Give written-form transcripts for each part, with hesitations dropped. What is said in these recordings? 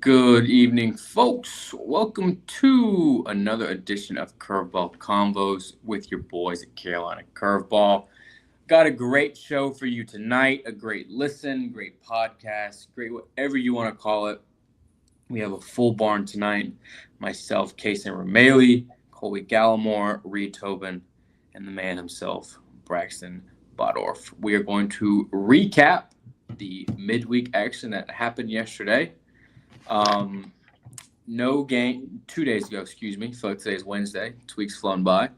Good evening, folks. Welcome to another edition of Curveball Convos with your boys at Carolina Curveball. Got a great show for you tonight, a great listen, great podcast, great whatever you want to call it. We have a full barn tonight. Myself, Casey Rameli, Colby Gallimore, Reed Tobin, and the man himself, Braxton Bodorf. We are going to recap the midweek action that happened yesterday. No game 2 days ago, excuse me. So today's Wednesday. 2 weeks flown by.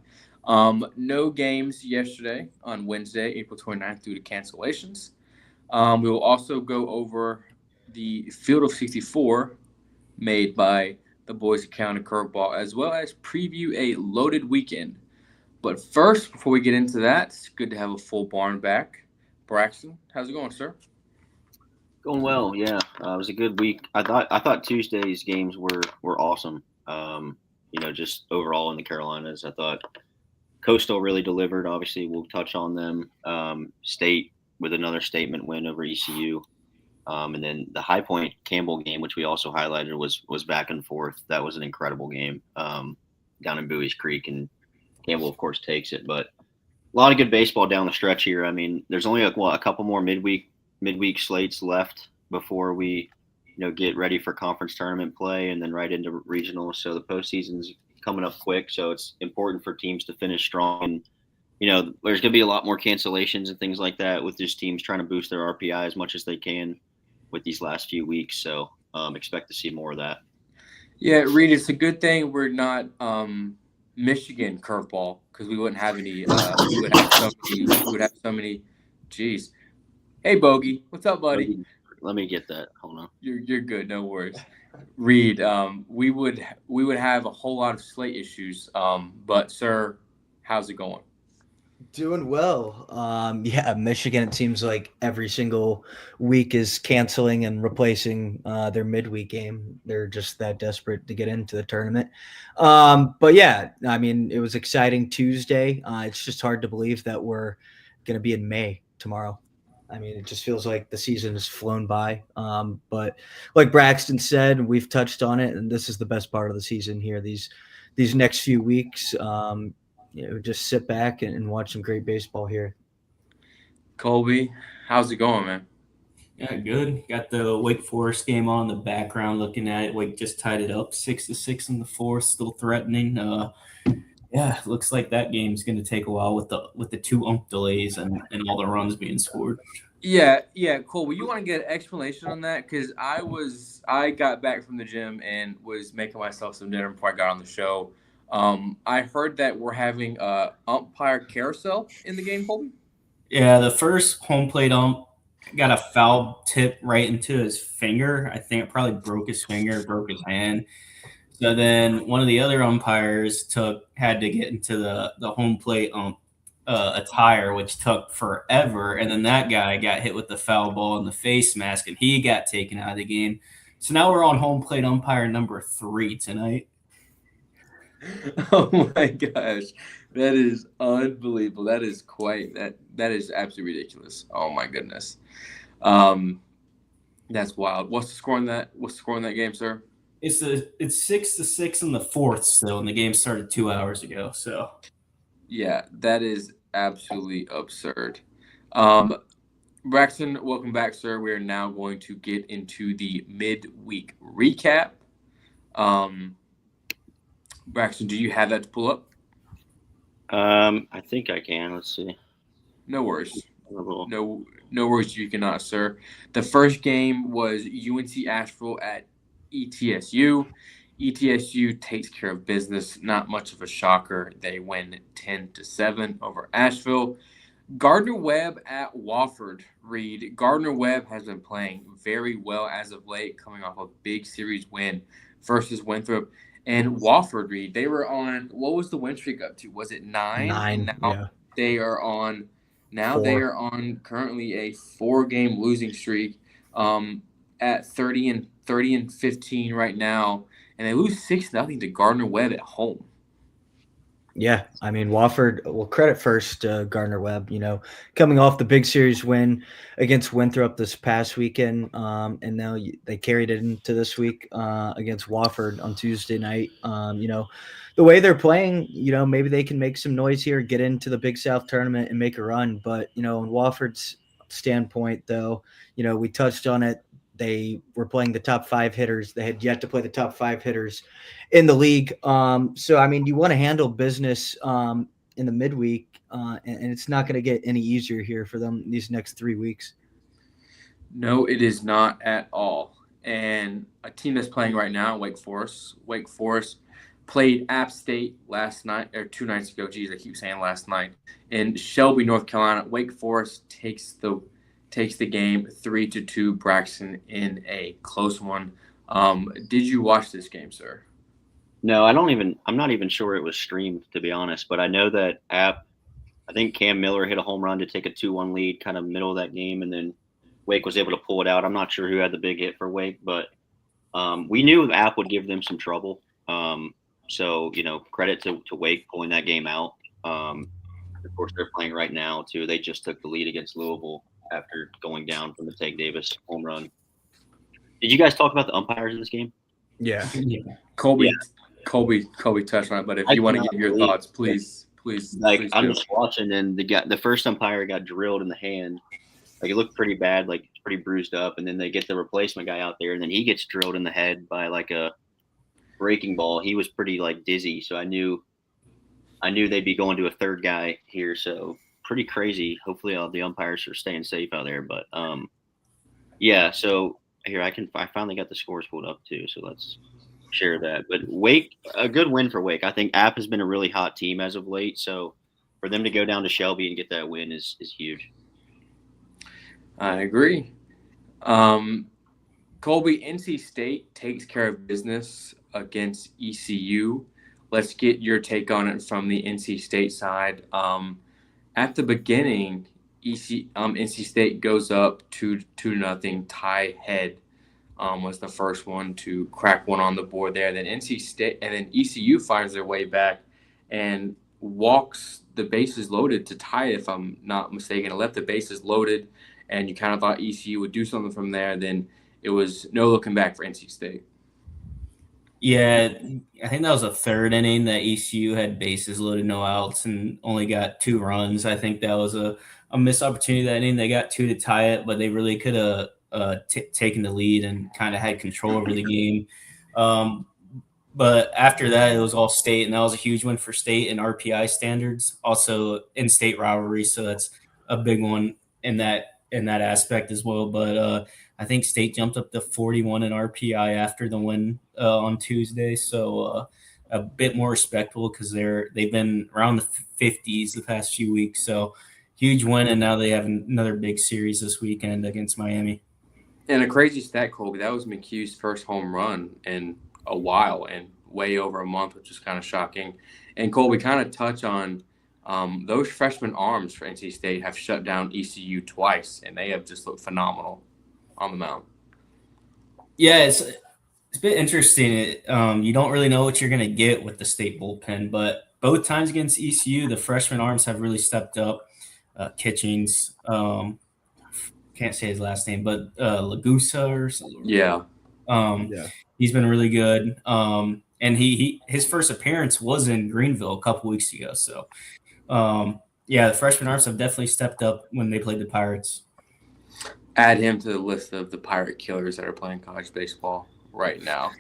No games yesterday on Wednesday, April 29th, due to cancellations. We will also go over the Field of 64 made by the Boise County Curveball, as well as preview a loaded weekend. But first, before we get into that, it's good to have a full barn back. Braxton, how's it going, sir? Going well, yeah. It was a good week. I thought Tuesday's games were awesome. Just overall in the Carolinas, I thought Coastal really delivered. Obviously, we'll touch on them. State with another statement win over ECU, and then the High Point Campbell game, which we also highlighted, was back and forth. That was an incredible game down in Bowie's Creek, and Campbell, of course, takes it. But a lot of good baseball down the stretch here. I mean, there's only a couple more midweek slates left before we get ready for conference tournament play and then right into regionals. So the postseason's coming up quick, so it's important for teams to finish strong. And there's going to be a lot more cancellations and things like that with just teams trying to boost their RPI as much as they can with these last few weeks. So expect to see more of that. Yeah, Reed, it's a good thing we're not Michigan curveball, because we wouldn't have any. We would have so many. Jeez. Hey, Bogey, what's up, buddy? Let me get that. Hold on. You're good. No worries. Reed, we would have a whole lot of slate issues. But sir, how's it going? Doing well. Yeah, Michigan, it seems like every single week is canceling and replacing their midweek game. They're just that desperate to get into the tournament. But yeah, I mean, it was exciting Tuesday. It's just hard to believe that we're going to be in May tomorrow. I mean, it just feels like the season has flown by. But like Braxton said, we've touched on it, and this is the best part of the season here. These next few weeks, just sit back and watch some great baseball here. Colby, how's it going, man? Yeah, good. Got the Wake Forest game on in the background, looking at it. Wake just tied it up 6-6 in the fourth, still threatening. Yeah, looks like that game's going to take a while with the two delays and all the runs being scored. Yeah, Colby, you want to get an explanation on that? Because I got back from the gym and was making myself some dinner before I got on the show. I heard that we're having a umpire carousel in the game, Colby. Yeah, the first home plate ump got a foul tip right into his finger. I think it probably broke his finger, broke his hand. So then one of the other umpires had to get into the home plate attire, which took forever. And then that guy got hit with the foul ball in the face mask, and he got taken out of the game. So now we're on home plate umpire number 3 tonight. Oh my gosh, that is unbelievable. That is that is absolutely ridiculous. Oh my goodness, that's wild. What's the score in that? What's the score in that game, sir? It's 6-6 in the fourth still, and the game started 2 hours ago. So, yeah, that is absolutely absurd. Braxton, welcome back, sir. We are now going to get into the midweek recap. Braxton, do you have that to pull up? I think I can. Let's see. No worries. No worries. You cannot, sir. The first game was UNC Asheville at ETSU. ETSU takes care of business. Not much of a shocker. They win 10-7 over Asheville. Gardner Webb at Wofford. Reed. Gardner Webb has been playing very well as of late, coming off a big series win versus Winthrop. And Wofford, Reed, they were on, what was the win streak up to? Was it 9? 9, now yeah. They are on, now 4. they are on currently a 4-game losing streak at 30 and 15 right now. And they lose 6-0 to Gardner Webb at home. Yeah, I mean Wofford. Well, credit first to Gardner Webb. Coming off the big series win against Winthrop this past weekend, and now they carried it into this week against Wofford on Tuesday night. The way they're playing, maybe they can make some noise here, get into the Big South tournament, and make a run. But in Wofford's standpoint, though, we touched on it. They were playing the top 5 hitters. They had yet to play the top 5 hitters in the league. So, I mean, you want to handle business in the midweek, and it's not going to get any easier here for them these next 3 weeks. No, it is not at all. And a team that's playing right now, Wake Forest. Wake Forest played App State last night, or 2 nights ago. Geez, I keep saying last night. In Shelby, North Carolina, Wake Forest takes the game 3-2. Braxton in a close one. Did you watch this game, sir? No, I'm not even sure it was streamed, to be honest, but I know that I think Cam Miller hit a home run to take a 2-1 lead kind of middle of that game, and then Wake was able to pull it out. I'm not sure who had the big hit for Wake, but we knew App would give them some trouble. So, credit to Wake pulling that game out. Of course, they're playing right now, too. They just took the lead against Louisville after going down from the Tank Davis home run. Did you guys talk about the umpires in this game? Yeah. Colby touched on it, but if you want to give your thoughts, please. Like, I'm just watching, and the first umpire got drilled in the hand. Like, it looked pretty bad, like pretty bruised up, and then they get the replacement guy out there, and then he gets drilled in the head by like a breaking ball. He was pretty like dizzy, so I knew they'd be going to a third guy here. So pretty crazy. Hopefully, all the umpires are staying safe out there. But yeah. So here I finally got the scores pulled up too. So let's share that. But Wake, a good win for Wake. I think App has been a really hot team as of late. So for them to go down to Shelby and get that win is huge. I agree. Colby, NC State takes care of business against ECU. Let's get your take on it from the NC State side. At the beginning, NC State goes up 2-0. Ty Head was the first one to crack one on the board there. Then NC State and then ECU finds their way back and walks the bases loaded to tie it, if I'm not mistaken. It left the bases loaded, and you kind of thought ECU would do something from there. Then it was no looking back for NC State. Yeah, I think that was a third inning that ECU had bases loaded, no outs, and only got 2 runs. I think that was a missed opportunity that inning. They got 2 to tie it, but they really could have taken the lead and kind of had control over the game. But after that, it was all State, and that was a huge win for State in RPI standards, also in-state rivalry, so that's a big one in that aspect as well. But I think State jumped up to 41 in RPI after the win on Tuesday, so a bit more respectable because they've been around the 50s the past few weeks. So huge win, and now they have another big series this weekend against Miami. And a crazy stat, Colby, that was McHugh's first home run in a while and way over a month, which is kind of shocking. And Colby, kind of touch on those freshman arms for NC State have shut down ECU twice, and they have just looked phenomenal on the mound. Yeah, it's a bit interesting. You don't really know what you're going to get with the State bullpen, but both times against ECU, the freshman arms have really stepped up. Kitchings, can't say his last name, but Lagusa or something. Yeah. He's been really good. And his first appearance was in Greenville a couple weeks ago. So, the freshman arms have definitely stepped up when they played the Pirates. Add him to the list of the Pirate killers that are playing college baseball right now.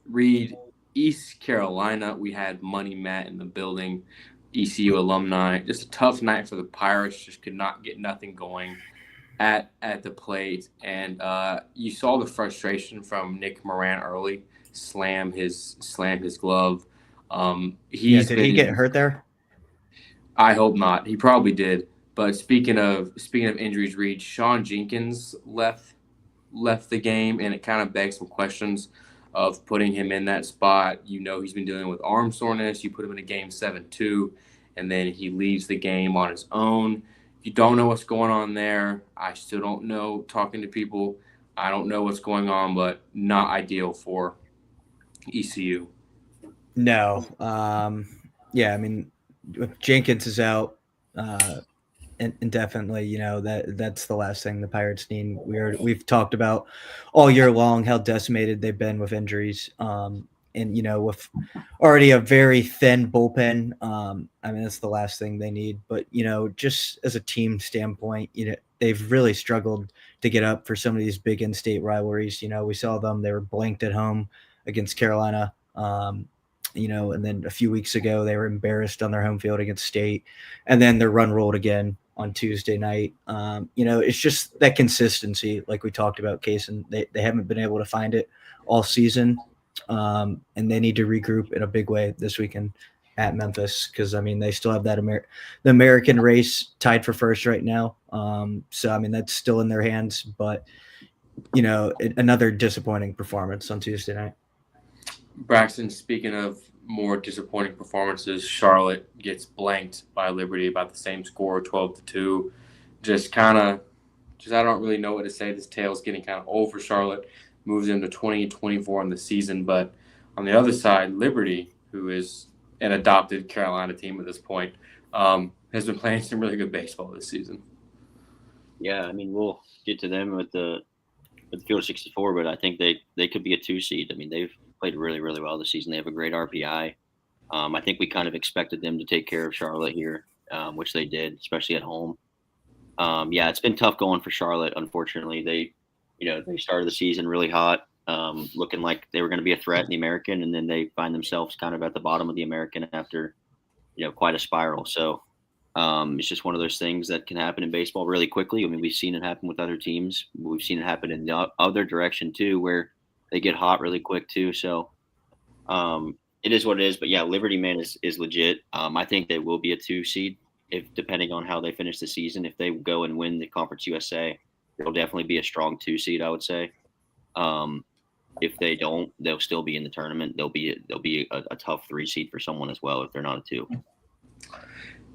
Reed, East Carolina, we had Money Matt in the building, ECU alumni. Just a tough night for the Pirates. Just could not get nothing going at the plate. And you saw the frustration from Nick Moran early, slam his glove. Did he get hurt there? I hope not. He probably did. But speaking of injuries, Reed, Sean Jenkins left the game, and it kind of begs some questions of putting him in that spot. He's been dealing with arm soreness. You put him in a game 7-2, and then he leaves the game on his own. You don't know what's going on there. I still don't know. Talking to people, I don't know what's going on, but not ideal for ECU. No. Yeah, I mean, if Jenkins is out indefinitely, that's the last thing the Pirates need. We've talked about all year long how decimated they've been with injuries, and with already a very thin bullpen. I mean, that's the last thing they need. But just as a team standpoint, they've really struggled to get up for some of these big in-state rivalries. We saw them; they were blanked at home against Carolina. And then a few weeks ago they were embarrassed on their home field against State, and then their run rolled again on Tuesday night. It's just that consistency, like we talked about, Case, and they haven't been able to find it all season, and they need to regroup in a big way this weekend at Memphis because I mean they still have that the American race tied for first right now. So I mean that's still in their hands, but another disappointing performance on Tuesday night. Braxton, speaking of more disappointing performances, Charlotte gets blanked by Liberty about the same score, 12-2. I don't really know what to say. This tale's getting kind of old for Charlotte. Moves into 20-24 on the season. But on the other side, Liberty, who is an adopted Carolina team at this point, has been playing some really good baseball this season. Yeah, I mean, we'll get to them with the field of 64, but I think they could be a 2 seed. I mean, they've played really, really well this season. They have a great RPI. I think we kind of expected them to take care of Charlotte here, which they did, especially at home. Yeah, it's been tough going for Charlotte. Unfortunately, they started the season really hot, looking like they were going to be a threat in the American, and then they find themselves kind of at the bottom of the American after, quite a spiral. So it's just one of those things that can happen in baseball really quickly. I mean, we've seen it happen with other teams. We've seen it happen in the other direction too, where they get hot really quick too. So it is what it is. But yeah, Liberty, man, is legit. I think they will be a 2 seed depending on how they finish the season. If they go and win the Conference USA, they'll definitely be a strong 2 seed, I would say. If they don't, they'll still be in the tournament. They'll be a tough 3 seed for someone as well if they're not a 2.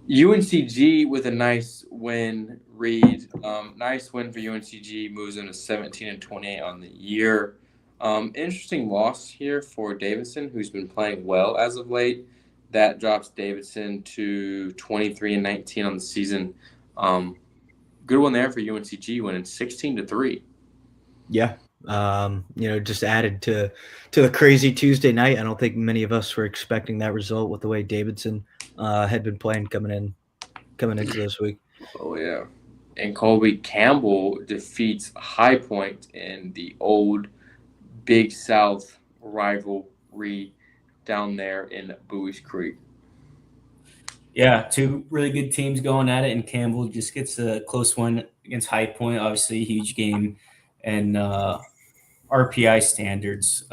UNCG with a nice win, Reed. Nice win for UNCG, moves into 17-28 on the year. Interesting loss here for Davidson, who's been playing well as of late. That drops Davidson to 23-19 on the season. Good one there for UNCG, winning 16-3. Yeah. Just added to the crazy Tuesday night. I don't think many of us were expecting that result with the way Davidson had been playing coming into this week. Oh yeah, and Colby Campbell defeats High Point in the old Big South rivalry down there in Bowie's Creek. Yeah, 2 really good teams going at it, and Campbell just gets a close one against High Point. Obviously, a huge game, and RPI standards,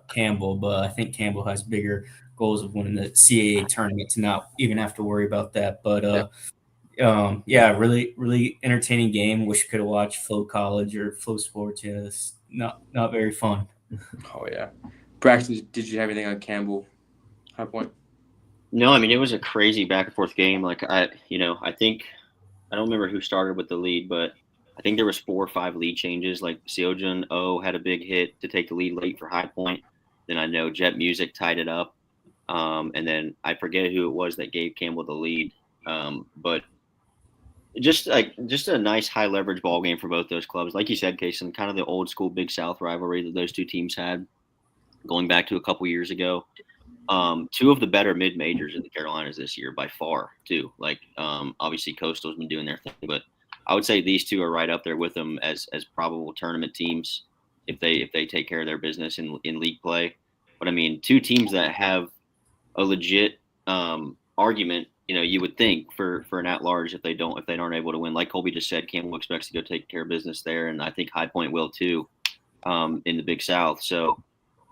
Campbell, but I think Campbell has bigger goals of winning the CAA tournament to not even have to worry about that. But really, really entertaining game. Wish you could have watched Flow College or Flow Sports. Yeah, it's not very fun. Oh yeah, Braxton, did you have anything on Campbell High Point? No, I mean, it was a crazy back and forth game. Like I think I don't remember who started with the lead, but I think there was 4 or 5 lead changes. Like Seojun O had a big hit to take the lead late for High Point. Then I know Jet Music tied it up. And then I forget who it was that gave Campbell the lead. But just a nice high leverage ball game for both those clubs. Like you said, Kason, kind of the old school Big South rivalry that those 2 teams had going back to a couple years ago. 2 of the better mid majors in the Carolinas this year by far too. Like obviously Coastal's been doing their thing, but I would say these 2 are right up there with them as probable tournament teams if they take care of their business in league play. But I mean, 2 teams that have a legit argument, you would think for an at-large if they aren't able to win. Like Colby just said, Campbell expects to go take care of business there, and I think High Point will too in the Big South. So,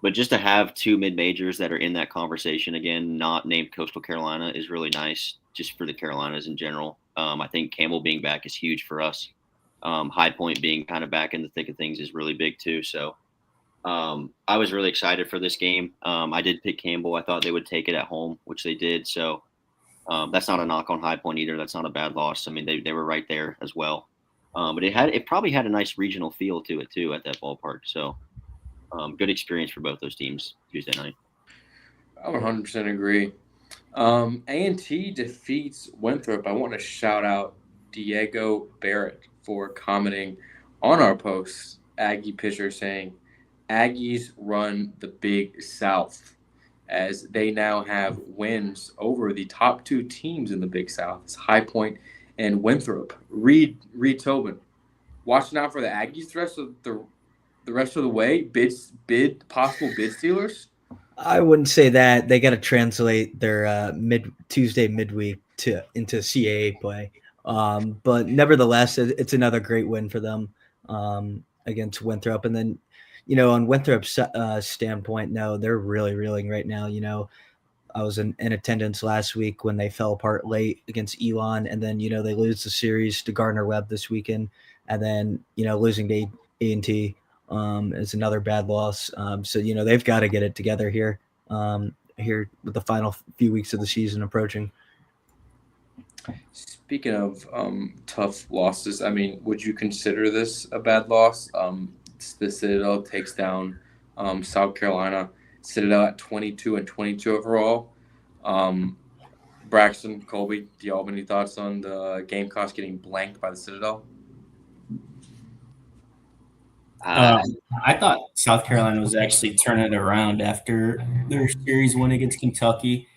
but just to have 2 mid-majors that are in that conversation again, not named Coastal Carolina, is really nice just for the Carolinas in general. I think Campbell being back is huge for us. High Point being kind of back in the thick of things is really big too. So I was really excited for this game. I did pick Campbell. I thought they would take it at home, which they did. So that's not a knock on High Point either. That's not a bad loss. I mean, they were right there as well. But it probably had a nice regional feel to it too at that ballpark. So good experience for both those teams Tuesday night. I 100% agree. A&T defeats Winthrop. I want to shout out Diego Barrett for commenting on our post. Aggie pitcher saying, Aggies run the Big South, as they now have wins over the top two teams in the Big South. It's High Point and Winthrop. Reed Tobin, watching out for the Aggies the rest of the way. Possible bid stealers. I wouldn't say that. They got to translate their Tuesday midweek into CAA play. But nevertheless, it's another great win for them against Winthrop. And then, on Winthrop's standpoint, no, they're really reeling right now. I was in attendance last week when they fell apart late against Elon, and then they lose the series to Gardner Webb this weekend, and then losing to A&T is another bad loss. So they've got to get it together here with the final few weeks of the season approaching. Speaking of tough losses, I mean, would you consider this a bad loss? The Citadel takes down South Carolina. Citadel at 22-22 overall. Braxton, Colby, do y'all have any thoughts on the Gamecocks getting blanked by the Citadel? I thought South Carolina was actually turning it around after their series win against Kentucky.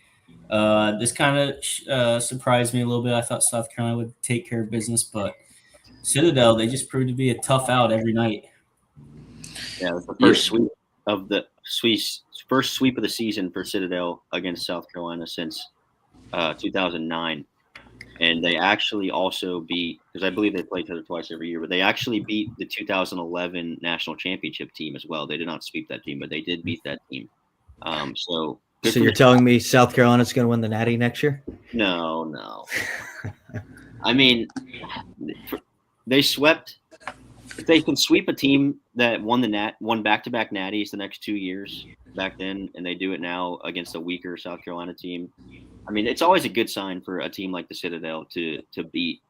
This kind of surprised me a little bit. I thought South Carolina would take care of business, but Citadel, they just proved to be a tough out every night. Yeah, it was the first sweep of the season for Citadel against South Carolina since 2009. And they actually also beat, because I believe they play each other twice every year, but they actually beat the 2011 national championship team as well. They did not sweep that team, but they did beat that team. So you're telling me South Carolina's going to win the Natty next year? No. I mean, they swept. If they can sweep a team that won back-to-back Natties the next 2 years back then, and they do it now against a weaker South Carolina team, I mean, it's always a good sign for a team like the Citadel to beat,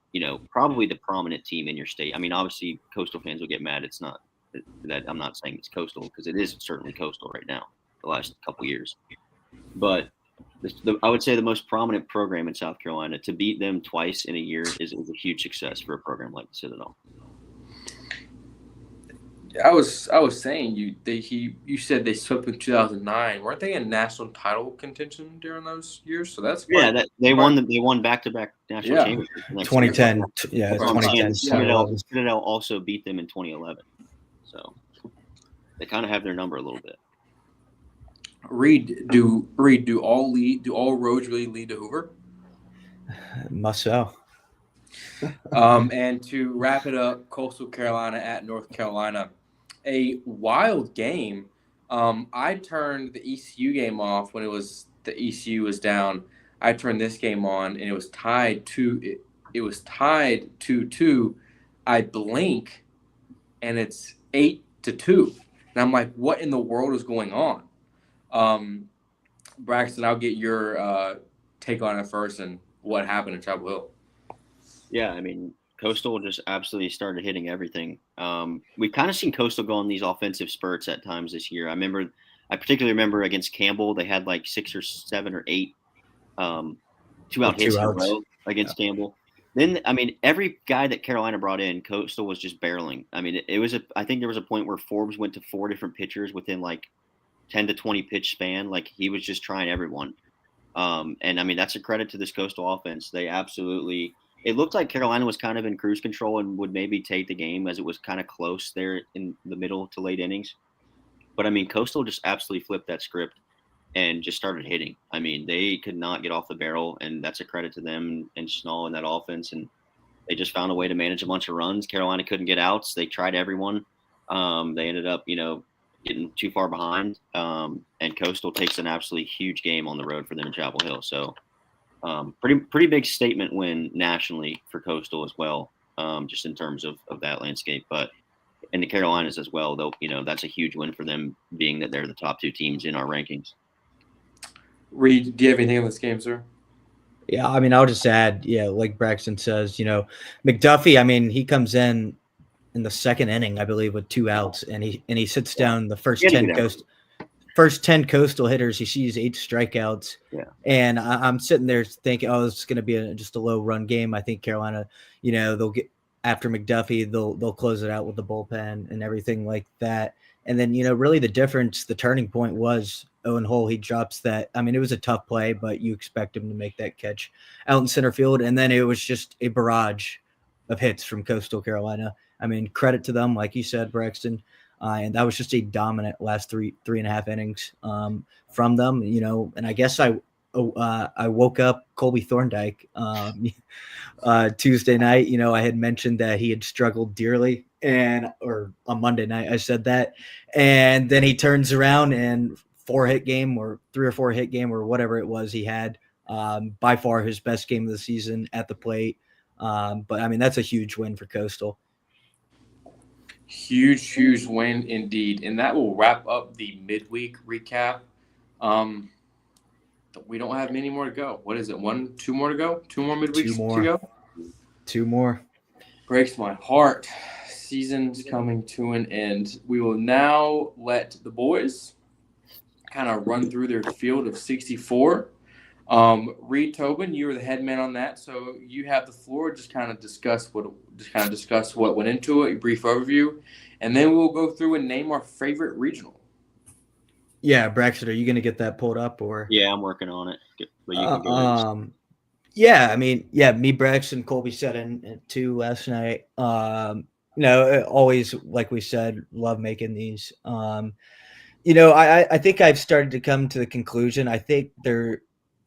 probably the prominent team in your state. I mean, obviously, Coastal fans will get mad. It's not that I'm not saying it's Coastal, because it is certainly Coastal right now, the last couple years. But I would say the most prominent program in South Carolina, to beat them twice in a year is a huge success for a program like the Citadel. I was saying you said they swept in 2009. Weren't they in national title contention during those years? So that's they won back-to-back national championships. 2010, 2010. Citadel also beat them in 2011. So they kind of have their number a little bit. Reed, do all roads really lead to Hoover? Must so. And to wrap it up, Coastal Carolina at North Carolina. A wild game. I turned the ECU game off when the ECU was down. I turned this game on, and it was tied 2-2. I blink, and it's 8-2. And I'm like, what in the world is going on? Braxton, I'll get your take on it first and what happened in Chapel Hill. Yeah, I mean, Coastal just absolutely started hitting everything. We've kind of seen Coastal go on these offensive spurts at times this year. I particularly remember against Campbell, they had like 6 or 7 or 8 two-out hits in a row against Campbell. Then, I mean, every guy that Carolina brought in, Coastal was just barreling. I mean, I think there was a point where Forbes went to 4 different pitchers within like 10 to 20 pitch span. Like, he was just trying everyone. And I mean, that's a credit to this Coastal offense. They absolutely. It looked like Carolina was kind of in cruise control and would maybe take the game, as it was kind of close there in the middle to late innings. But, I mean, Coastal just absolutely flipped that script and just started hitting. I mean, they could not get off the barrel, and that's a credit to them and Schnall in that offense. And they just found a way to manage a bunch of runs. Carolina couldn't get outs. They tried everyone. They ended up, getting too far behind. And Coastal takes an absolutely huge game on the road for them in Chapel Hill. So, pretty big statement win nationally for Coastal as well, just in terms of that landscape. But in the Carolinas as well, though, that's a huge win for them, being that they're the top 2 teams in our rankings. Reed, do you have anything on this game, sir? Yeah, I mean, I'll just add, like Braxton says, McDuffie, I mean, he comes in the second inning, I believe, with 2 outs, and he sits down the first 10 goes. first 10 Coastal hitters, he sees 8 strikeouts. Yeah. And I'm sitting there thinking, oh, this is going to be just a low run game. I think Carolina, they'll get after McDuffie, they'll close it out with the bullpen and everything like that. And then, really the difference, the turning point was Owen Hull. He drops that. I mean, it was a tough play, but you expect him to make that catch out in center field. And then it was just a barrage of hits from Coastal Carolina. I mean, credit to them, like you said, Braxton. And that was just a dominant last three and a half innings from them, and I guess I woke up Colby Thorndike Tuesday night. I had mentioned that he had struggled dearly, or on Monday night I said that, and then he turns around and 4-hit game or 3 or 4 hit game or whatever it was he had, by far his best game of the season at the plate. But I mean, that's a huge win for Coastal. Huge win indeed. And that will wrap up the midweek recap. We don't have many more to go. What is it? 2 more to go? 2 more midweeks to go? 2 more. Breaks my heart. Season's coming to an end. We will now let the boys kind of run through their field of 64. Reed Tobin, you were the head man on that, so you have the floor. Just kind of discuss what went into it, a brief overview, and then we'll go through and name our favorite regional. Yeah, Braxton, are you going to get that pulled up or? Yeah, I'm working on it. But you can go yeah, I mean, me, Braxton, Colby said in 2 last night. Always, like we said, love making these. I think I've started to come to the conclusion. I think they're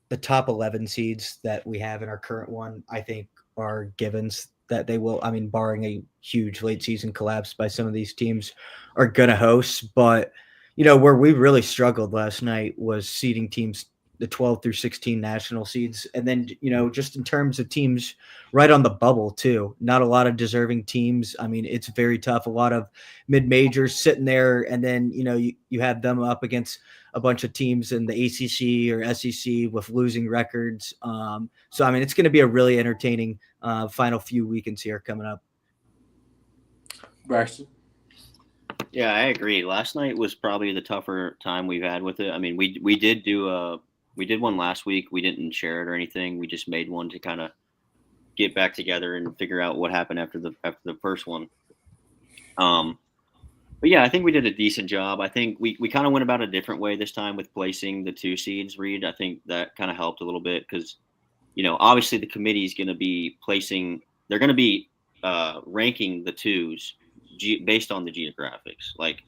the top 11 seeds that we have in our current one, I think, are givens that they will. I mean, barring a huge late season collapse by some of these teams, are going to host. But, where we really struggled last night was seeding teams, the 12 through 16 national seeds. And then, just in terms of teams right on the bubble, too, not a lot of deserving teams. I mean, it's very tough. A lot of mid-majors sitting there. And then, you have them up against a bunch of teams in the ACC or SEC with losing records. So, I mean, it's going to be a really entertaining final few weekends here coming up. Braxton? Yeah, I agree. Last night was probably the tougher time we've had with it. I mean, we did one last week. We didn't share it or anything. We just made one to kind of get back together and figure out what happened after the first one. But yeah, I think we did a decent job. I think we kind of went about a different way this time with placing the 2 seeds, Reed. I think that kind of helped a little bit because, obviously the committee is going to be they're going to be ranking the 2s based on the geographics. Like,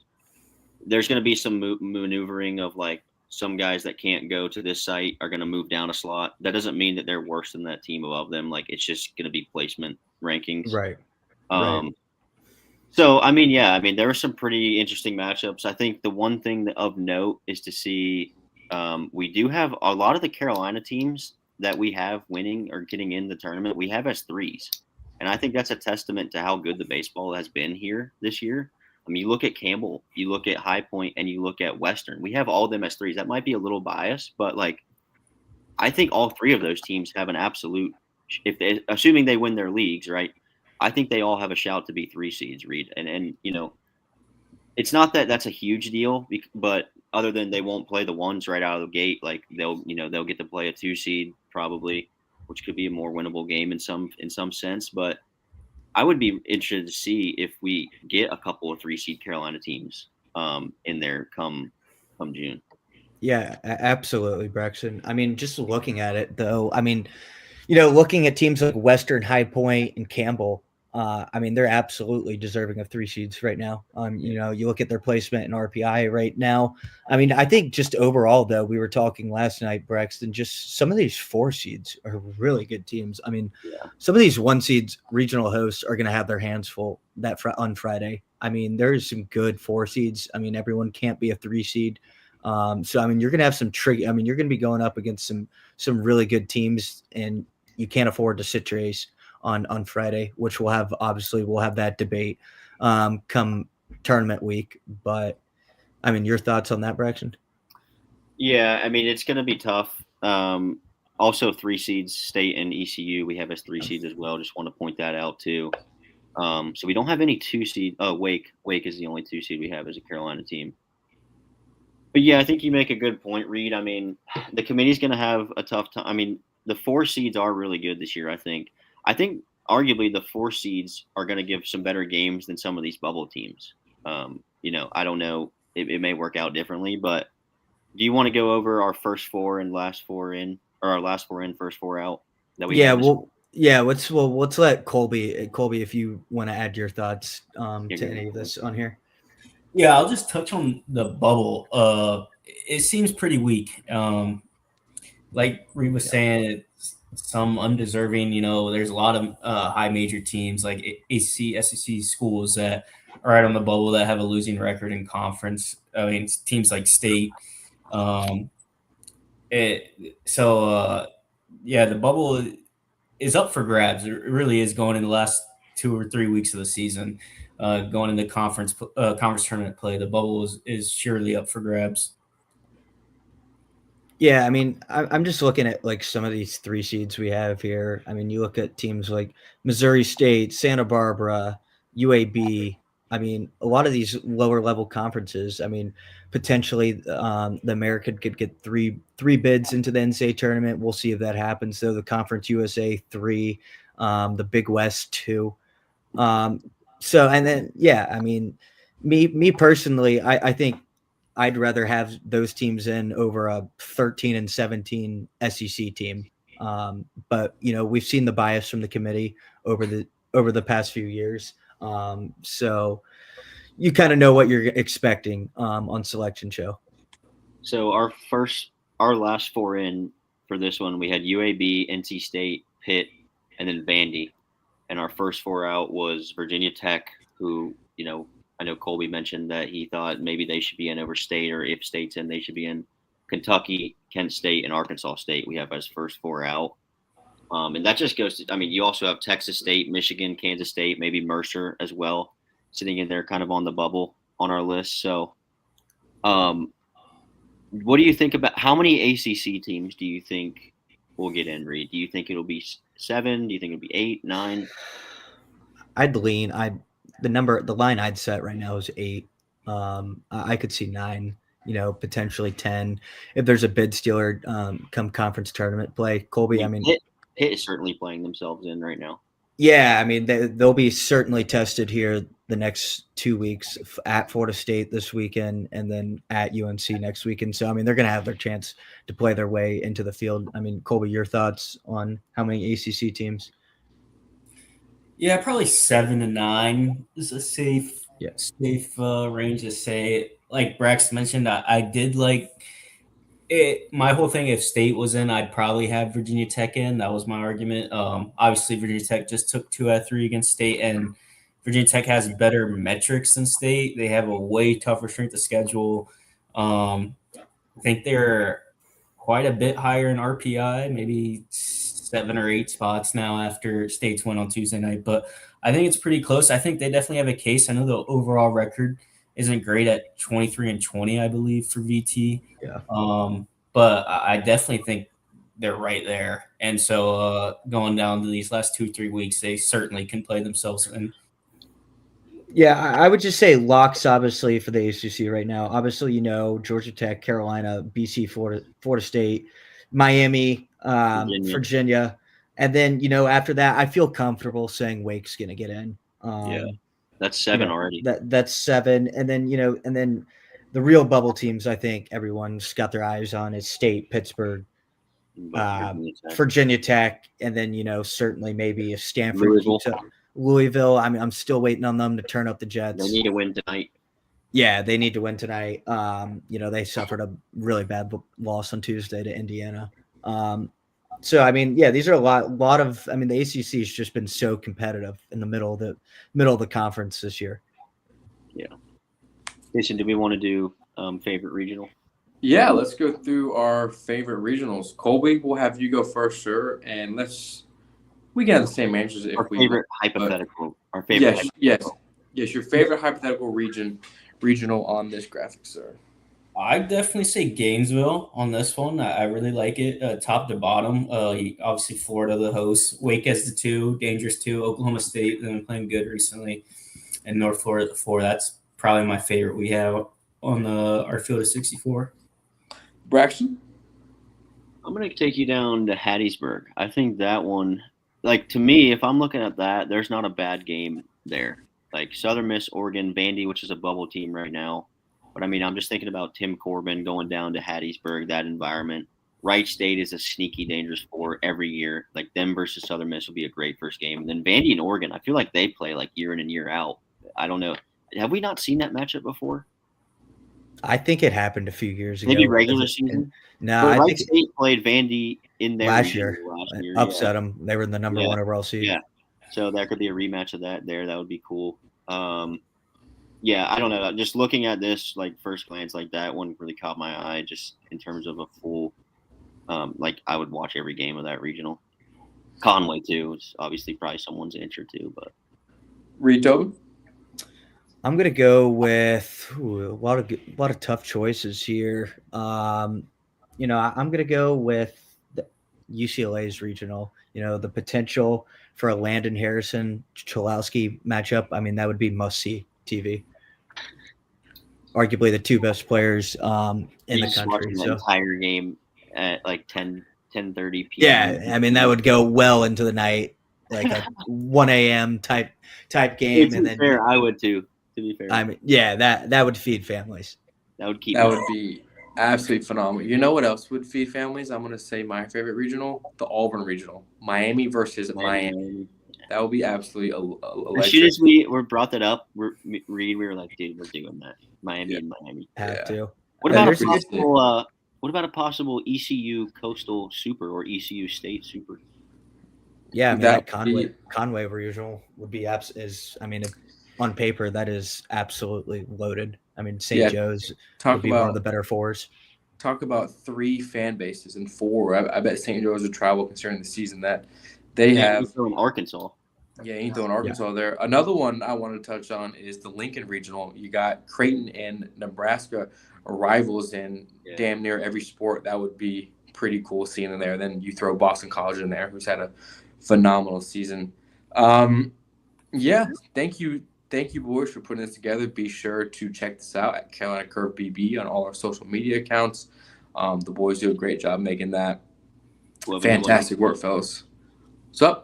there's going to be some maneuvering of like some guys that can't go to this site are going to move down a slot. That doesn't mean that they're worse than that team above them. Like, it's just going to be placement rankings. Right. So, I mean, there were some pretty interesting matchups. I think the one thing of note is to see we do have a lot of the Carolina teams that we have winning or getting in the tournament. We have as 3s. And I think that's a testament to how good the baseball has been here this year. I mean, you look at Campbell, you look at High Point, and you look at Western. We have all of them as 3s. That might be a little biased, but like, I think all 3 of those teams have an absolute, assuming they win their leagues, right? I think they all have a shout to be 3 seeds, Reed. And it's not that that's a huge deal, but other than they won't play the 1s right out of the gate, like they'll get to play a 2 seed probably, which could be a more winnable game in some sense. But I would be interested to see if we get a couple of 3 seed Carolina teams in there come June. Yeah, absolutely, Braxton. I mean, just looking at it though, I mean, looking at teams like Western, High Point, and Campbell, I mean, they're absolutely deserving of 3 seeds right now. You look at their placement in RPI right now. I mean, I think just overall, though, we were talking last night, Braxton, just some of these 4 seeds are really good teams. I mean, some of these 1 seeds regional hosts are going to have their hands full on Friday. I mean, there is some good 4 seeds. I mean, everyone can't be a 3 seed. So, I mean, you're going to have some tricky. I mean, you're going to be going up against some really good teams, and you can't afford to sit your ace on Friday, which we'll have that debate come tournament week. But I mean, your thoughts on that, Braxton? Yeah, I mean, it's going to be tough. Also 3 seeds, State and ECU, we have as 3 seeds as well. Just want to point that out too. So we don't have any 2 seed. Oh, Wake is the only 2 seed we have as a Carolina team. But But yeah, I think you make a good point, Reed. I mean, the committee's going to have a tough time. I mean, the 4 seeds are really good this year. I think. Arguably the 4 seeds are going to give some better games than some of these bubble teams. I don't know. It may work out differently, but do you want to go over our first 4 and last 4 in, or our last 4 in, first 4 out that we have? Let's let Colby, if you want to add your thoughts to any of this on here. Yeah, I'll just touch on the bubble. It seems pretty weak. Like Reed was saying, it's some undeserving. There's a lot of high major teams like ACC, SEC schools that are right on the bubble that have a losing record in conference. I mean, teams like State. The bubble is up for grabs. It really is going in the last 2 or 3 weeks of the season. Going into conference tournament play, the bubble is surely up for grabs. Yeah, I mean, I'm just looking at like some of these 3 seeds we have here. I mean, you look at teams like Missouri State, Santa Barbara, UAB. I mean, a lot of these lower level conferences. I mean, potentially the American could get three bids into the NCAA tournament. We'll see if that happens. So the Conference USA 3, the Big West 2. I mean, me personally, I think I'd rather have those teams in over a 13 and 17 SEC team. But we've seen the bias from the committee over the past few years. So you kind of know what you're expecting on selection show. So our last 4 in for this one, we had UAB, NC State, Pitt, and then Vandy. And our first 4 out was Virginia Tech, who, I know Colby mentioned that he thought maybe they should be in over State, or if State's in, they should be in. Kentucky, Kent State, and Arkansas State we have as first 4 out. And that just goes to, I mean, you also have Texas State, Michigan, Kansas State, maybe Mercer as well, sitting in there kind of on the bubble on our list. So what do you think about how many ACC teams do you think will get in, Reed? Do you think it'll be 7? Do you think it'll be 8, 9? The line I'd set right now is 8. I could see 9, potentially 10 if there's a bid stealer come conference tournament play. Colby, I mean, Pitt is certainly playing themselves in right now. Yeah, I mean, they'll be certainly tested here the next 2 weeks at Florida State this weekend and then at UNC next weekend. So, I mean, they're going to have their chance to play their way into the field. I mean, Colby, your thoughts on how many ACC teams? Yeah, probably 7 to 9 is a safe range to say. Like Brax mentioned, I did like it. My whole thing, if State was in, I'd probably have Virginia Tech in. That was my argument. Obviously, Virginia Tech just took 2 out of 3 against State, and Virginia Tech has better metrics than State. They have a way tougher strength of schedule. I think they're quite a bit higher in RPI, maybe 7 or 8 spots now after State's win on Tuesday night. But I think it's pretty close. I think they definitely have a case. I know the overall record isn't great at 23-20, I believe, for VT. Yeah. But I definitely think they're right there. And so going down to these last 2-3 weeks, they certainly can play themselves in. Yeah, I would just say locks, obviously, for the ACC right now. Obviously, Georgia Tech, Carolina, BC, Florida State, Miami, Virginia. And then, after that, I feel comfortable saying Wake's going to get in. That's 7 already. That's 7. And then, and then the real bubble teams I think everyone's got their eyes on is State, Pittsburgh, Virginia Tech, and then, certainly maybe if Stanford keeps up. Louisville, I mean, I'm still waiting on them to turn up the Jets. They need to win tonight. Yeah, they need to win tonight. They suffered a really bad loss on Tuesday to Indiana. So, I mean, yeah, these are a lot of. I mean, the ACC has just been so competitive in the middle of the conference this year. Yeah. Jason, do we want to do favorite regional? Yeah, let's go through our favorite regionals. Colby, we'll have you go first, sir, and we can have the same answers if our we favorite hypothetical. Our favorite. Yes. Your favorite hypothetical regional on this graphic, sir. I'd definitely say Gainesville on this one. I really like it, top to bottom. Obviously, Florida, the host. Wake as the 2, dangerous 2. Oklahoma State, they've been playing good recently. And North Florida, the 4. That's probably my favorite we have on our field of 64. Braxton? I'm going to take you down to Hattiesburg. I think that one, like, to me, if I'm looking at that, there's not a bad game there. Like Southern Miss, Oregon, Vandy, which is a bubble team right now. But I mean, I'm just thinking about Tim Corbin going down to Hattiesburg, that environment. Wright State is a sneaky, dangerous sport every year. Like them versus Southern Miss will be a great first game. And then Vandy and Oregon, I feel like they play like year in and year out. I don't know. Have we not seen that matchup before? I think it happened a few years ago. Maybe regular season? No, Well, I Wright think State played Vandy in their last region year, upset them. They were the number one overall seed. Yeah. So there could be a rematch of that there. That would be cool. Yeah, I don't know. Just looking at this, like first glance, like that one really caught my eye. Just in terms of a full, like I would watch every game of that regional. Conway too is obviously probably someone's answer too, but Rito? I'm gonna go with a lot of tough choices here. I'm gonna go with the UCLA's regional. The potential for a Landon Harrison Cholowski matchup. I mean, that would be must see TV. Arguably the two best players in the country. The entire game at like 10:30 p.m. Yeah, I mean that would go well into the night, like a 1 a.m. type game. And then fair, I would too. To be fair, I mean, yeah, that would feed families. That would keep. That would be absolutely phenomenal. You know what else would feed families? I'm gonna say my favorite regional, the Auburn regional, Miami versus Miami. That would be absolutely electric. As soon as we brought that up, we were like, dude, we're doing that. Miami and Miami. Have to. What about a possible ECU Coastal Super or ECU State Super? Yeah, I mean, that Conway regional would be on paper that is absolutely loaded. I mean, St. Joe's would be one of the better fours. Talk about 3 fan bases and 4. I bet St. Joe's would travel considering the season that they have. In Arkansas. Yeah, ain't throwing Arkansas there. Another one I want to touch on is the Lincoln Regional. You got Creighton and Nebraska rivals in damn near every sport. That would be pretty cool seeing them there. Then you throw Boston College in there, who's had a phenomenal season. Thank you, boys, for putting this together. Be sure to check this out at Carolina Curve BB on all our social media accounts. The boys do a great job making that. Fantastic work, fellas. What's up?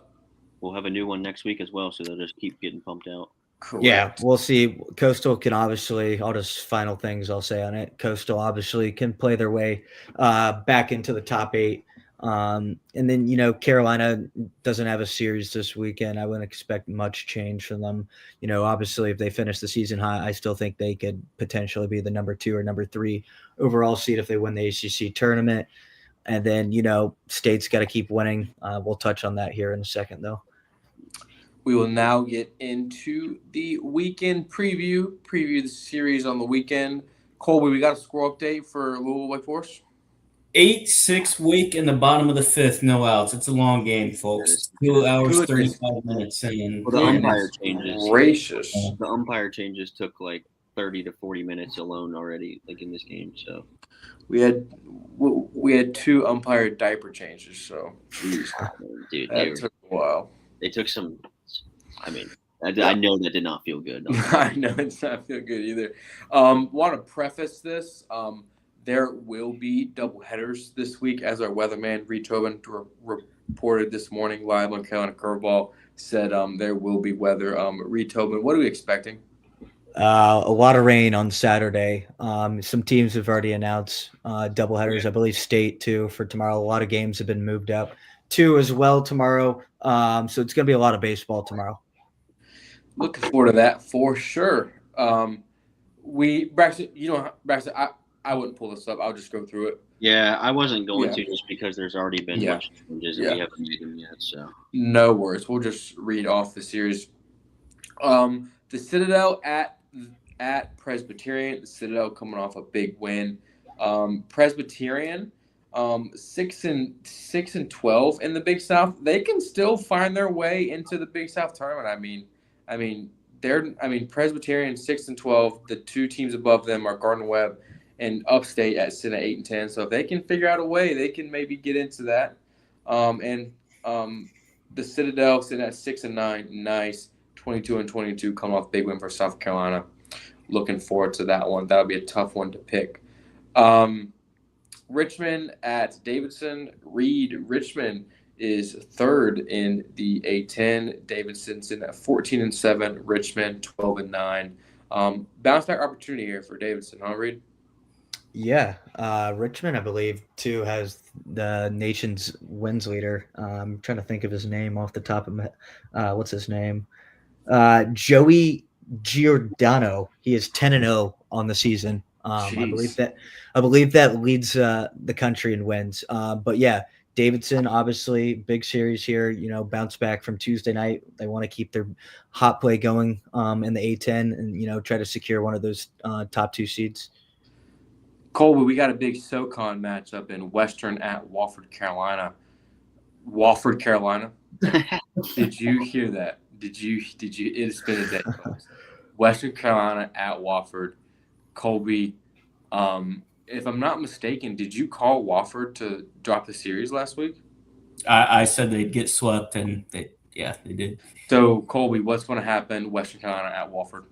We'll have a new one next week as well, so they'll just keep getting pumped out. Correct. Yeah, we'll see. Coastal can obviously, all just final things I'll say on it. Coastal obviously can play their way back into the top 8. And then, Carolina doesn't have a series this weekend. I wouldn't expect much change from them. Obviously, if they finish the season high, I still think they could potentially be the number 2 or number 3 overall seed if they win the ACC tournament. And then, State's got to keep winning. We'll touch on that here in a second, though. We will now get into the weekend preview the series on the weekend. Colby, we got a score update for Louisville Wake Forest? 8-6 Wake in the bottom of the 5th, no outs. It's a long game, folks. 2 hours, 35 minutes. And the umpire changes. Gracious. The umpire changes took like 30 to 40 minutes alone already, like in this game. So we had 2 umpire diaper changes. So, geez, dude, that took a while. They took some. I mean, I know that did not feel good. I know it's not feel good either. Want to preface this. There will be doubleheaders this week, as our weatherman Reed Tobin reported this morning live on Carolina Curveball. Said there will be weather. Reed Tobin, what are we expecting? A lot of rain on Saturday. Some teams have already announced doubleheaders. I believe State too for tomorrow. A lot of games have been moved up too as well tomorrow. So it's going to be a lot of baseball tomorrow. Looking forward to that for sure. Braxton, I wouldn't pull this up. I'll just go through it. Yeah, I wasn't going to just because there's already been much changes and we haven't made them yet. So no worries. We'll just read off the series. The Citadel at Presbyterian. The Citadel coming off a big win. Presbyterian 6-12 in the Big South. They can still find their way into the Big South tournament. I mean, Presbyterian 6-12. The 2 teams above them are Gardner Webb and Upstate sitting at 8-10. So if they can figure out a way, they can maybe get into that. The Citadel sitting at 6-9. Nice. 22-22 coming off big win for South Carolina. looking forward to that one. That'll be a tough one to pick. Richmond at Davidson. Richmond is third in the A10. Davidson's in at 14-7. Richmond 12-9. Bounce back opportunity here for Davidson, huh, Reed? Yeah, Richmond, I believe, too, has the nation's wins leader. I'm trying to think of his name off the top of my. What's his name? Joey Giordano. He is 10-0 on the season. I believe that leads the country in wins. But yeah, Davidson, obviously, big series here. Bounce back from Tuesday night. They want to keep their hot play going in the A10 and try to secure one of those top 2 seeds. Colby, we got a big SoCon matchup in Western at Wofford, Carolina. Wofford, Carolina. Did you hear that? Did you? It's been a day, folks. Western Carolina at Wofford. Colby, if I'm not mistaken, did you call Wofford to drop the series last week? I said they'd get swept, and they did. So, Colby, what's going to happen Western Carolina at Wofford?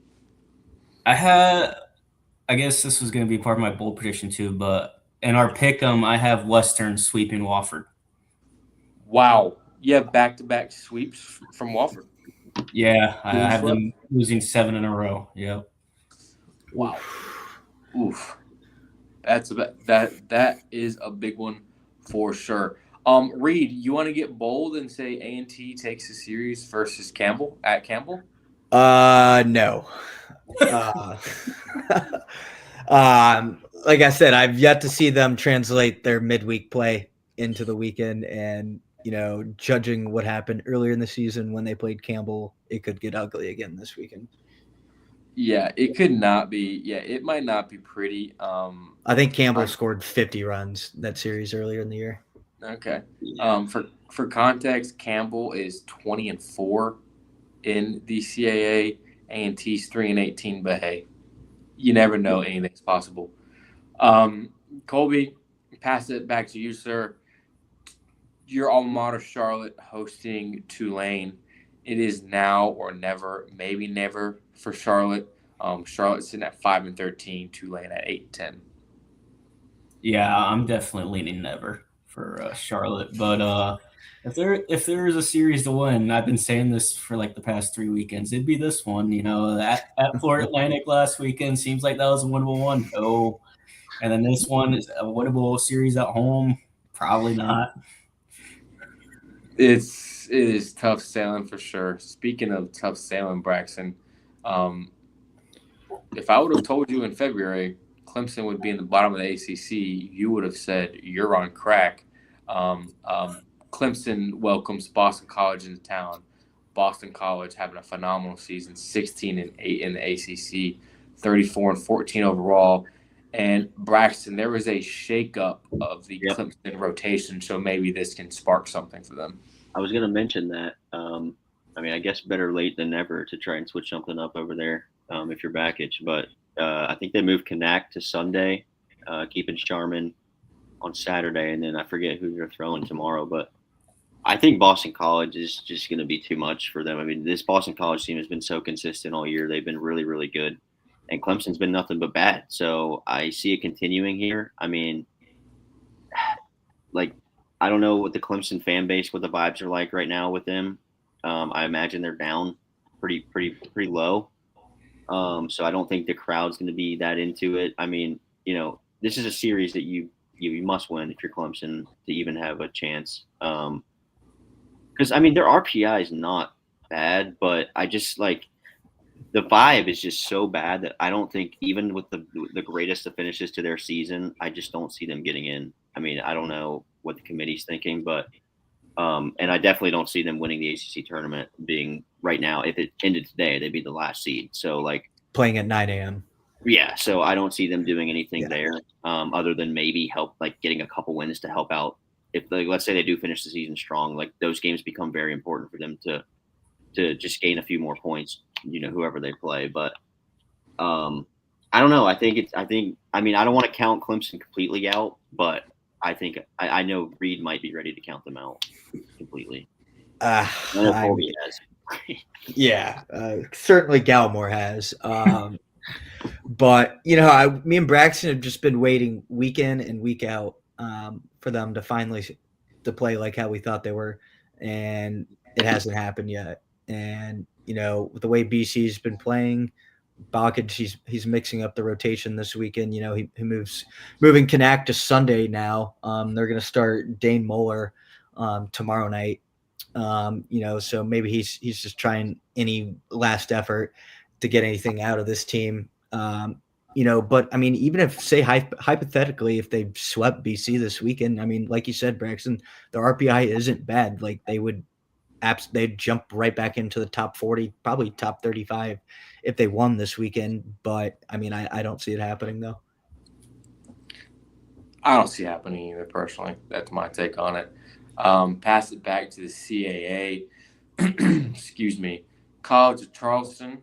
I guess this was going to be part of my bold prediction too, but in our pick'em, I have Western sweeping Wofford. Wow. You have back-to-back sweeps from Wofford. Yeah, I have them losing 7 in a row. Yep. Wow. Oof. That is a big one for sure. Reed, you want to get bold and say A&T takes the series versus Campbell at Campbell? No. Like I said, I've yet to see them translate their midweek play into the weekend, and judging what happened earlier in the season when they played Campbell, it could get ugly again this weekend. Yeah, it could not be. Yeah, it might not be pretty. I think Campbell scored 50 runs that series earlier in the year. Okay. For context, Campbell is 20-4 in the CAA. A&T's 3-18, but hey, you never know, anything's possible. Colby, pass it back to you, sir. Your alma mater, Charlotte, hosting Tulane. It is now or never, maybe never for Charlotte. Charlotte's sitting at 5-13, Tulane at 8-10. Yeah, I'm definitely leaning never for Charlotte, but if there is a series to win, I've been saying this for like the past 3 weekends, it'd be this one. At Florida Atlantic last weekend seems like that was a winnable one. No, and then this one is a winnable series at home. Probably not. It is tough sailing for sure. Speaking of tough sailing, Braxton, if I would have told you in February Clemson would be in the bottom of the ACC, you would have said you're on crack. Clemson welcomes Boston College into town. Boston College having a phenomenal season, 16-8 in the ACC, 34-14 overall. And Braxton, there was a shakeup of the Clemson rotation, so maybe this can spark something for them. I was going to mention that. I guess better late than never to try and switch something up over there if you're backage. But I think they moved Kanak to Sunday, keeping Sharman on Saturday, and then I forget who they're throwing tomorrow. But I think Boston College is just going to be too much for them. I mean, this Boston College team has been so consistent all year. They've been really, really good. And Clemson's been nothing but bad. So I see it continuing here. I mean, I don't know what the Clemson fan base, what the vibes are like right now with them. I imagine they're down pretty low. So I don't think the crowd's going to be that into it. I mean, this is a series that you must win if you're Clemson to even have a chance. Because, their RPI is not bad, but I just the vibe is just so bad that I don't think even with the greatest of finishes to their season, I just don't see them getting in. I don't know what the committee's thinking, but and I definitely don't see them winning the ACC tournament being right now. If it ended today, they'd be the last seed. So playing at 9 a.m. Yeah. So I don't see them doing anything there other than maybe help getting a couple wins to help out. If let's say they do finish the season strong, those games become very important for them to just gain a few more points, whoever they play. But I don't know. I don't want to count Clemson completely out, but I think I know Reed might be ready to count them out completely. I know Colby has. Yeah, certainly Gallimore has. But me and Braxton have just been waiting week in and week out for them to finally to play like how we thought they were, and it hasn't happened yet. And with the way BC's been playing, Balkage, he's mixing up the rotation this weekend. He moving Kanak to Sunday now. They're going to start Dane Muller tomorrow night. So maybe he's just trying any last effort to get anything out of this team. But I mean, even if, say, hypothetically, if they swept BC this weekend, I mean, like you said, Braxton, the RPI isn't bad. Like they'd jump right back into the top 40, probably top 35 if they won this weekend. But I mean, I don't see it happening though. I don't see it happening either, personally. That's my take on it. Pass it back to the CAA. Excuse me. College of Charleston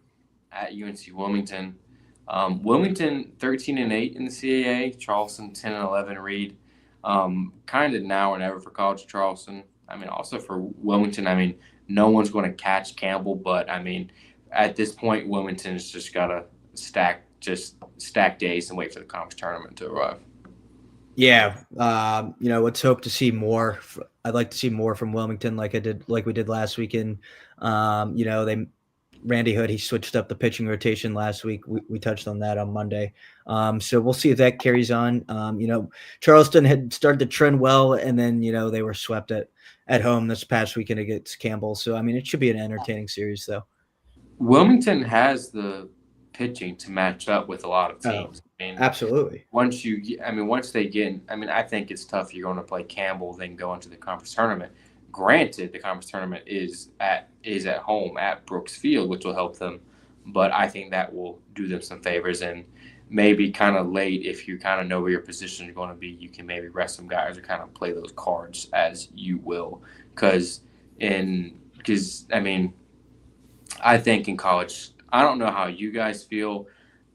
at UNC Wilmington. Wilmington 13-8 in the CAA. Charleston 10-11. Reed. Kind of now or never for College of Charleston. I mean, also for Wilmington. I mean, no one's going to catch Campbell, but I mean, at this point, Wilmington's just got to stack days and wait for the conference tournament to arrive. Yeah, let's hope to see more. I'd like to see more from Wilmington, like we did last weekend. Randy Hood, he switched up the pitching rotation last week. We touched on that on Monday. So we'll see if that carries on. Charleston had started to trend well, and then they were swept at home this past weekend against Campbell. So I mean, it should be an entertaining series, though. Wilmington has the pitching to match up with a lot of teams. I mean, absolutely. Once they get, I think it's tough. You're going to play Campbell, then go into the conference tournament. Granted, the conference tournament is at home at Brooks Field, which will help them, but I think that will do them some favors. And maybe kind of late, if you kind of know where your position is going to be, you can maybe rest some guys or kind of play those cards as you will. Because I think in college, I don't know how you guys feel,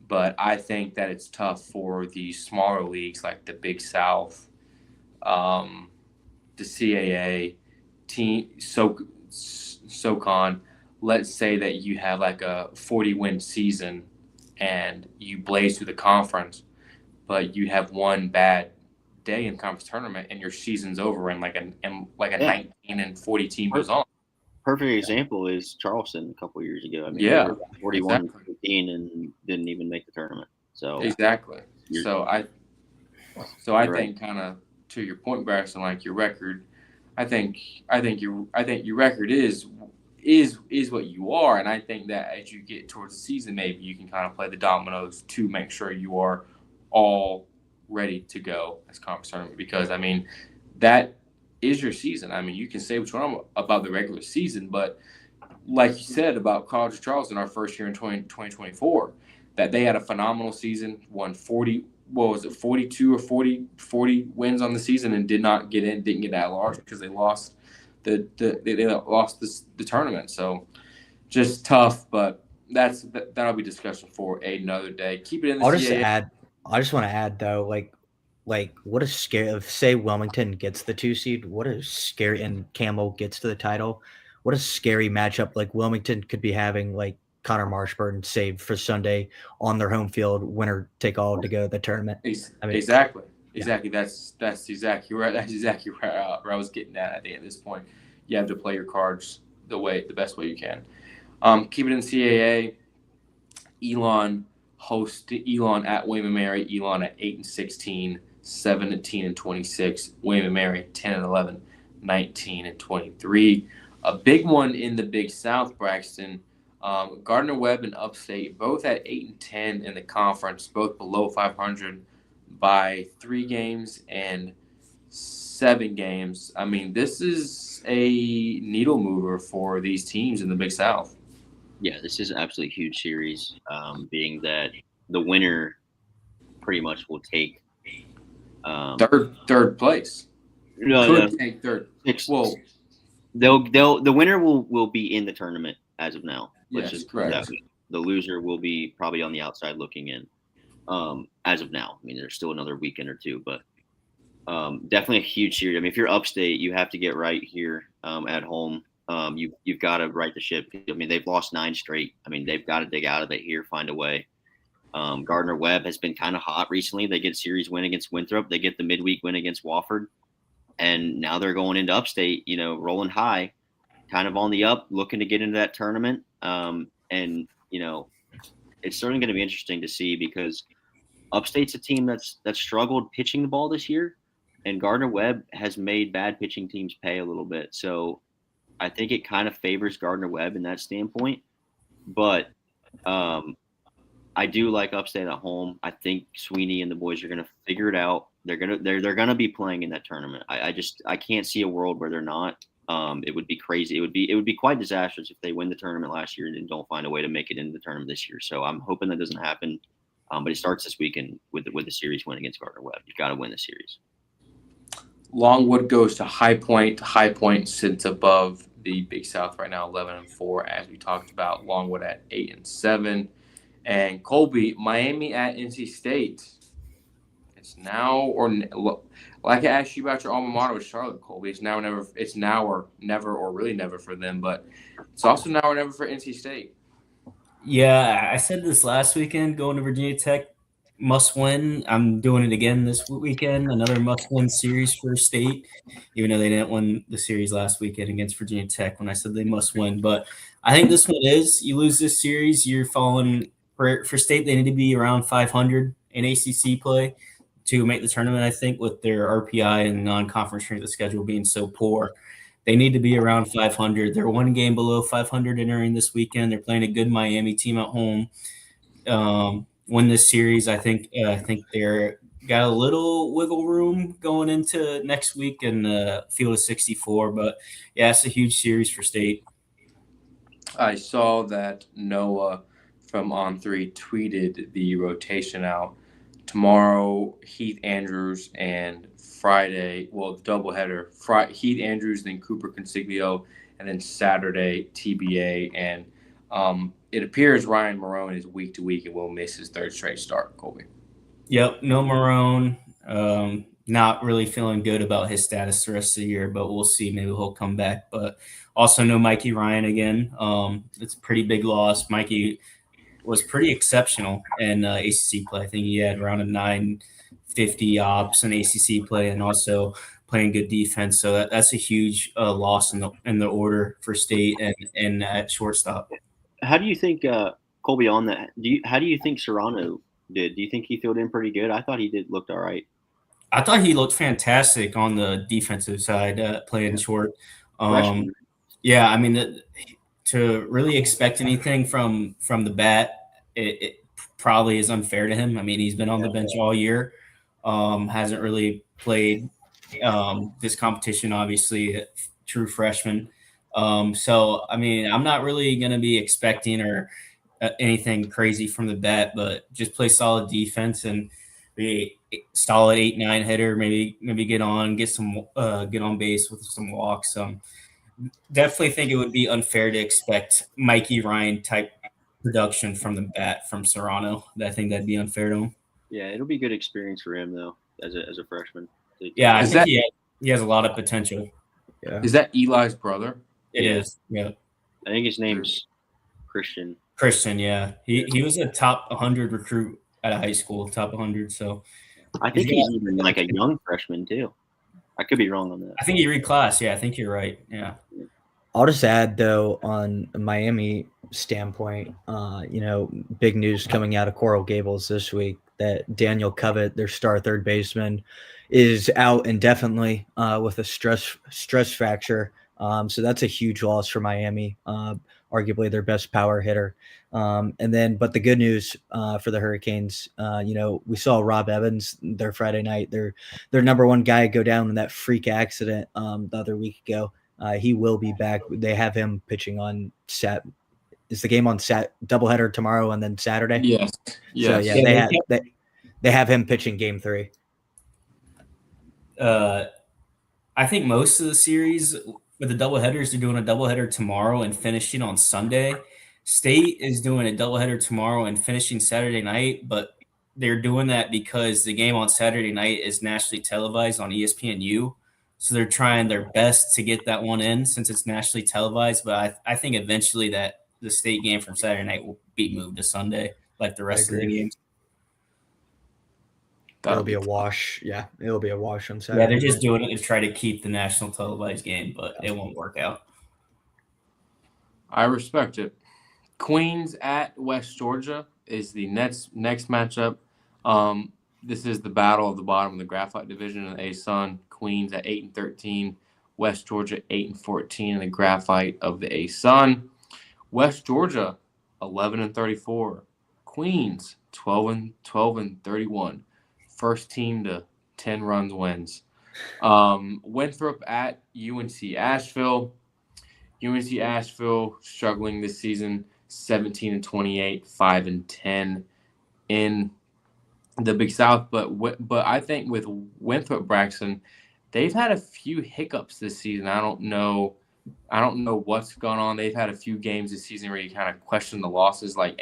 but I think that it's tough for the smaller leagues like the Big South, the CAA, SoCon. Let's say that you have like a 40-win season and you blaze through the conference, but you have one bad day in conference tournament and your season's over and like a 19-40 team goes on. Perfect example is Charleston a couple of years ago. I mean, yeah, they were 41 15 and didn't even make the tournament. So exactly. So I think kind of to your point, Braxton, like your record, I think your record is what you are, and I think that as you get towards the season, maybe you can kind of play the dominoes to make sure you are all ready to go as conference tournament, because I mean that is your season. I mean, you can say what you want about the regular season, but like you said about College of Charleston, our first year in 2024, that they had a phenomenal season, won 42 or 40 wins on the season, and didn't get that large because they lost the tournament. So just tough, but that'll be discussion for another day. Keep it in the CAA. I just want to add though, like what a scary, if say Wilmington gets the 2 seed, what a scary, and Campbell gets to the title, what a scary matchup like Wilmington could be having, like Connor Marshburn saved for Sunday on their home field, winner take all to go to the tournament. Exactly. That's exactly right. That's exactly where I was getting at. I think at this point, you have to play your cards the best way you can. Keep it in CAA. Elon at William & Mary. Elon at 8-16, 17-26. William & Mary 10-11, 19-23. A big one in the Big South, Braxton. Gardner Webb and Upstate, both at 8-10 in the conference, both below 500 by 3 games and 7 games. I mean, this is a needle mover for these teams in the Big South. Yeah, this is an absolutely huge series, being that the winner pretty much will take third place. Take third. Well, the winner will be in the tournament as of now. Which is correct. The loser will be probably on the outside looking in, as of now. I mean, there's still another weekend or two, but definitely a huge series. I mean, if you're Upstate, you have to get right here at home. You've got to right the ship. I mean, they've lost 9 straight. I mean, they've got to dig out of it here, find a way. Gardner Webb has been kind of hot recently. They get series win against Winthrop. They get the midweek win against Wofford. And now they're going into upstate, rolling high, kind of on the up, looking to get into that tournament. It's certainly going to be interesting to see because upstate's a team that's struggled pitching the ball this year. And Gardner Webb has made bad pitching teams pay a little bit. So I think it kind of favors Gardner Webb in that standpoint. But I do like upstate at home. I think Sweeney and the boys are going to figure it out. They're gonna be playing in that tournament. I can't see a world where they're not. It would be crazy. It would be quite disastrous if they win the tournament last year and don't find a way to make it into the tournament this year. So I'm hoping that doesn't happen. But it starts this weekend with the series win against Gardner Webb. You've got to win the series. Longwood goes to High Point. High Point sits above the Big South right now, 11-4, as we talked about. Longwood at 8-7, and Colby, Miami at NC State. It's now or like I asked you about your alma mater with Charlotte, Colby. It's now or never. It's now or never, or really never for them. But it's also now or never for NC State. Yeah, I said this last weekend. Going to Virginia Tech, must win. I'm doing it again this weekend. Another must-win series for State, even though they didn't win the series last weekend against Virginia Tech when I said they must win. But I think this one is. You lose this series, you're falling for State. They need to be around 500 in ACC play to make the tournament. I think with their RPI and non-conference strength of schedule being so poor, they need to be around 500. They're one game below 500 entering this weekend. They're playing a good Miami team at home. Win this series, I think they're got a little wiggle room going into next week and field of 64. But yeah, it's a huge series for State. I saw that Noah from On3 tweeted the rotation out. Tomorrow, Heath Andrews, and Friday, well, doubleheader. Heath Andrews, then Cooper Consiglio, and then Saturday, TBA. And it appears Ryan Marone is week to week and will miss his third straight start, Colby. Yep, no Marone. Not really feeling good about his status the rest of the year, but we'll see. Maybe he'll come back. But also no Mikey Ryan again. It's a pretty big loss. Mikey was pretty exceptional in ACC play. I think he had around a 950 ops in ACC play and also playing good defense. So that's a huge loss in the order for State and at shortstop. How do you think, Colby, on that? How do you think Serrano did? Do you think he filled in pretty good? I thought he looked all right. I thought he looked fantastic on the defensive side, playing short. Yeah, I mean, to really expect anything from the bat, it probably is unfair to him. I mean, he's been on the bench all year, hasn't really played this competition, obviously, true freshman. So, I mean, I'm not really going to be expecting or anything crazy from the bat, but just play solid defense and be solid 8-9 hitter. Maybe get on base with some walks. Definitely think it would be unfair to expect Mikey Ryan type production from the bat from Serrano. I think that'd be unfair to him. Yeah, it'll be a good experience for him though, as a freshman. Yeah, I think he has a lot of potential. Yeah. Is that Eli's brother? It is. Yeah. I think his name's Christian. Christian, yeah. He was a top 100 recruit at a high school, top 100. So I think he's even like a young freshman too. I could be wrong on that. I think he reclassed. Yeah, I think you're right. Yeah. I'll just add though on a Miami standpoint, big news coming out of Coral Gables this week that Daniel Covett, their star third baseman, is out indefinitely with a stress fracture. So that's a huge loss for Miami, arguably their best power hitter. But the good news for the Hurricanes, we saw Rob Evans their Friday night, their number one guy go down in that freak accident the other week ago. He will be back. They have him pitching on Is the game on doubleheader tomorrow and then Saturday? Yes. So yeah, they have him pitching game 3. I think most of the series with the doubleheaders, they're doing a doubleheader tomorrow and finishing on Sunday. State is doing a doubleheader tomorrow and finishing Saturday night, but they're doing that because the game on Saturday night is nationally televised on ESPNU. So they're trying their best to get that one in since it's nationally televised. But I think eventually that the State game from Saturday night will be moved to Sunday, like the rest of the games. It'll be a wash. Yeah, it'll be a wash on Yeah, Saturday. they're just doing it to try to keep the national televised game, but it won't work out. I respect it. Queens at West Georgia is the next matchup. This is the battle of the bottom of the Graphite division in the A-Sun. Queens at 8-13, West Georgia 8-14 in the Graphite of the A-Sun. West Georgia 11-34, Queens 12-31. First team to 10 runs wins. Winthrop at UNC Asheville. UNC Asheville struggling this season, 17-28, 5-10 in the Big South. But I think with Winthrop, Braxton, they've had a few hiccups this season. I don't know what's gone on. They've had a few games this season where you kind of question the losses, like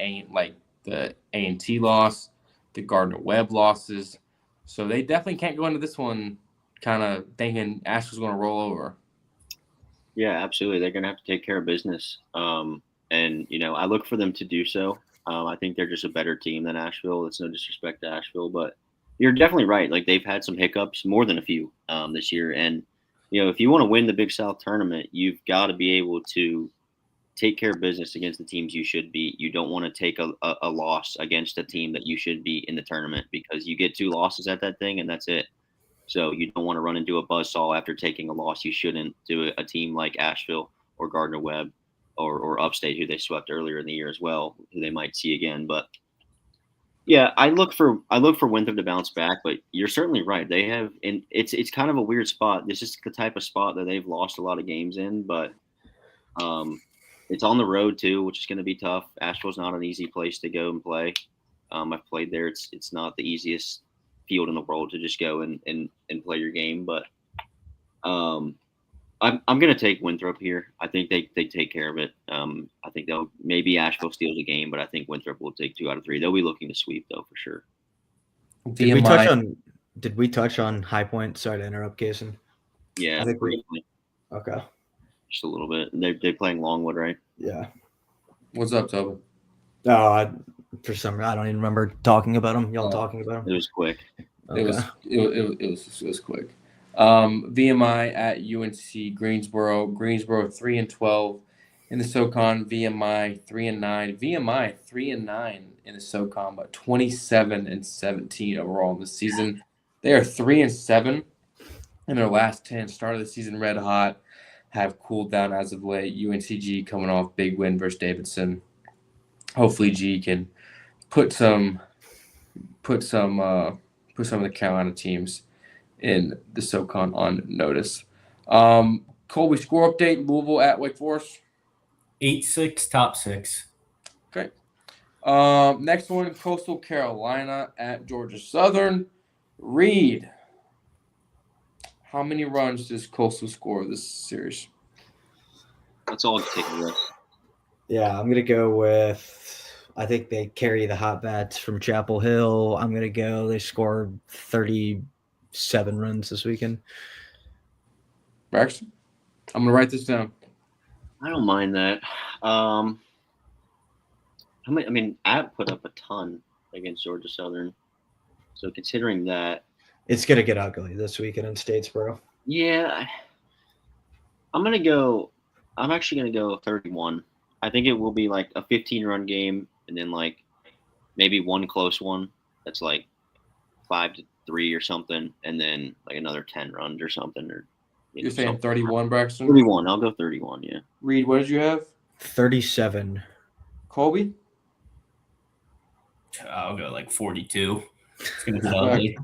the A&T loss, the Gardner-Webb losses. So they definitely can't go into this one kind of thinking Asheville's going to roll over. Yeah, absolutely. They're going to have to take care of business. And, I look for them to do so. I think they're just a better team than Asheville. It's no disrespect to Asheville, but you're definitely right. Like, they've had some hiccups, more than a few this year. And, if you want to win the Big South tournament, you've got to be able to take care of business against the teams you should beat. You don't want to take a loss against a team that you should beat in the tournament, because you get 2 losses at that thing and that's it. So you don't want to run into a buzzsaw after taking a loss you shouldn't to a team like Asheville or Gardner-Webb or Upstate, who they swept earlier in the year as well, who they might see again. But yeah, I look for Winthrop to bounce back, but you're certainly right. They have, and it's kind of a weird spot. This is the type of spot that they've lost a lot of games in, but it's on the road too, which is going to be tough. Asheville's not an easy place to go and play. I've played there. It's not the easiest field in the world to just go and play your game, but I'm going to take Winthrop here. I think they take care of it. I think maybe Asheville steals a game, but I think Winthrop will take 2 out of 3. They'll be looking to sweep though, for sure. Did we touch on High Point? Sorry to interrupt, Kason. Yeah, I think briefly. Okay. Just a little bit. They're playing Longwood, right? Yeah. What's up, Tobin? For some reason, I don't even remember talking about them. Y'all talking about them? It was quick. Okay. It was quick. VMI at UNC Greensboro. Greensboro 3-12 in the SoCon. VMI 3-9. VMI 3-9 in the SoCon, but 27-17 overall in the season. They are 3-7 in their last 10. Started the season red hot. Have cooled down as of late. UNCG coming off big win versus Davidson. Hopefully G can put some of the Carolina teams in the SoCon on notice. Colby, score update. Louisville at Wake Forest. 8-6, top 6. Okay. Next one, Coastal Carolina at Georgia Southern. Reed, how many runs does Coastal score this series? That's all it's taking away. Yeah, I'm gonna go with. I think they carry the hot bats from Chapel Hill. I'm gonna go. They score 37 runs this weekend. Braxton, I'm gonna write this down. I don't mind that. I mean, App put up a ton against Georgia Southern. So considering that, it's gonna get ugly this weekend in Statesboro. Yeah, I'm actually gonna go 31. I think it will be like a 15-run game, and then like maybe one close one that's like 5-3 or something, and then like another 10 runs or something. Or you're saying 31, Braxton? 31. I'll go 31. Yeah. Reed, what did you have? 37. Colby? I'll go like 42. It's gonna be ugly.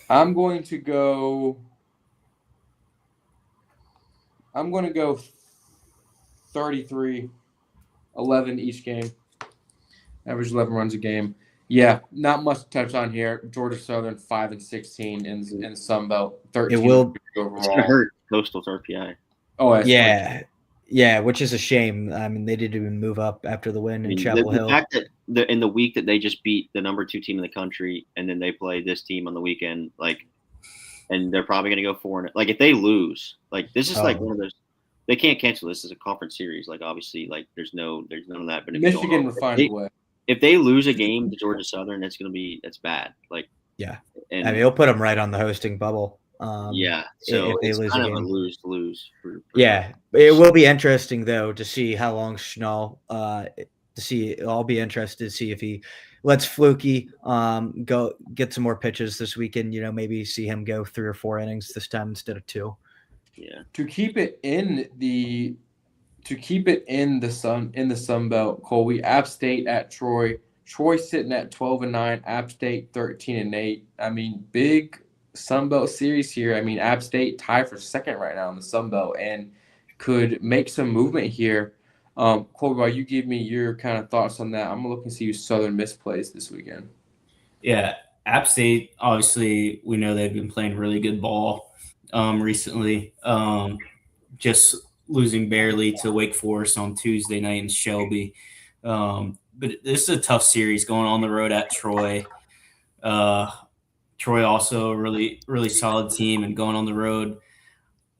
I'm going to go 33, 11 each game. Average 11 runs a game. Yeah, not much to touch on here. Georgia Southern 5-16 in the Sun Belt. 13 It will. overall. It's gonna hurt Coastal's RPI. Oh, yeah, which is a shame. I mean, they didn't even move up after the win in Chapel Hill. The fact that in the week that they just beat the number 2 team in the country, and then they play this team on the weekend, and they're probably going to go 4. Like, if they lose, like, this is like one of those. They can't cancel this as a conference series. Like, obviously, like there's none of that. But Michigan will find a way. if they lose a game to Georgia Southern, that's bad. Like, Yeah. and I mean, he'll put them right on the hosting bubble. yeah, so If they it's lose kind a of a game. lose for Yeah, it will be interesting though to see how long Schnall. To see, I'll be interested to see if he lets Fluky go get some more pitches this weekend. You know, maybe see him go 3 or 4 innings this time instead of 2. Yeah, To keep it in the Sun Belt, Colby, App State at Troy. Troy sitting at 12-9, App State 13-8. I mean, big Sun Belt series here. I mean, App State tied for second right now in the Sun Belt and could make some movement here. Colby, while you give me your kind of thoughts on that, I'm gonna look and see who Southern Miss plays this weekend. Yeah, App State, obviously, we know they've been playing really good ball recently. Just losing barely to Wake Forest on Tuesday night in Shelby. But this is a tough series going on the road at Troy. Troy also a really, really solid team, and going on the road,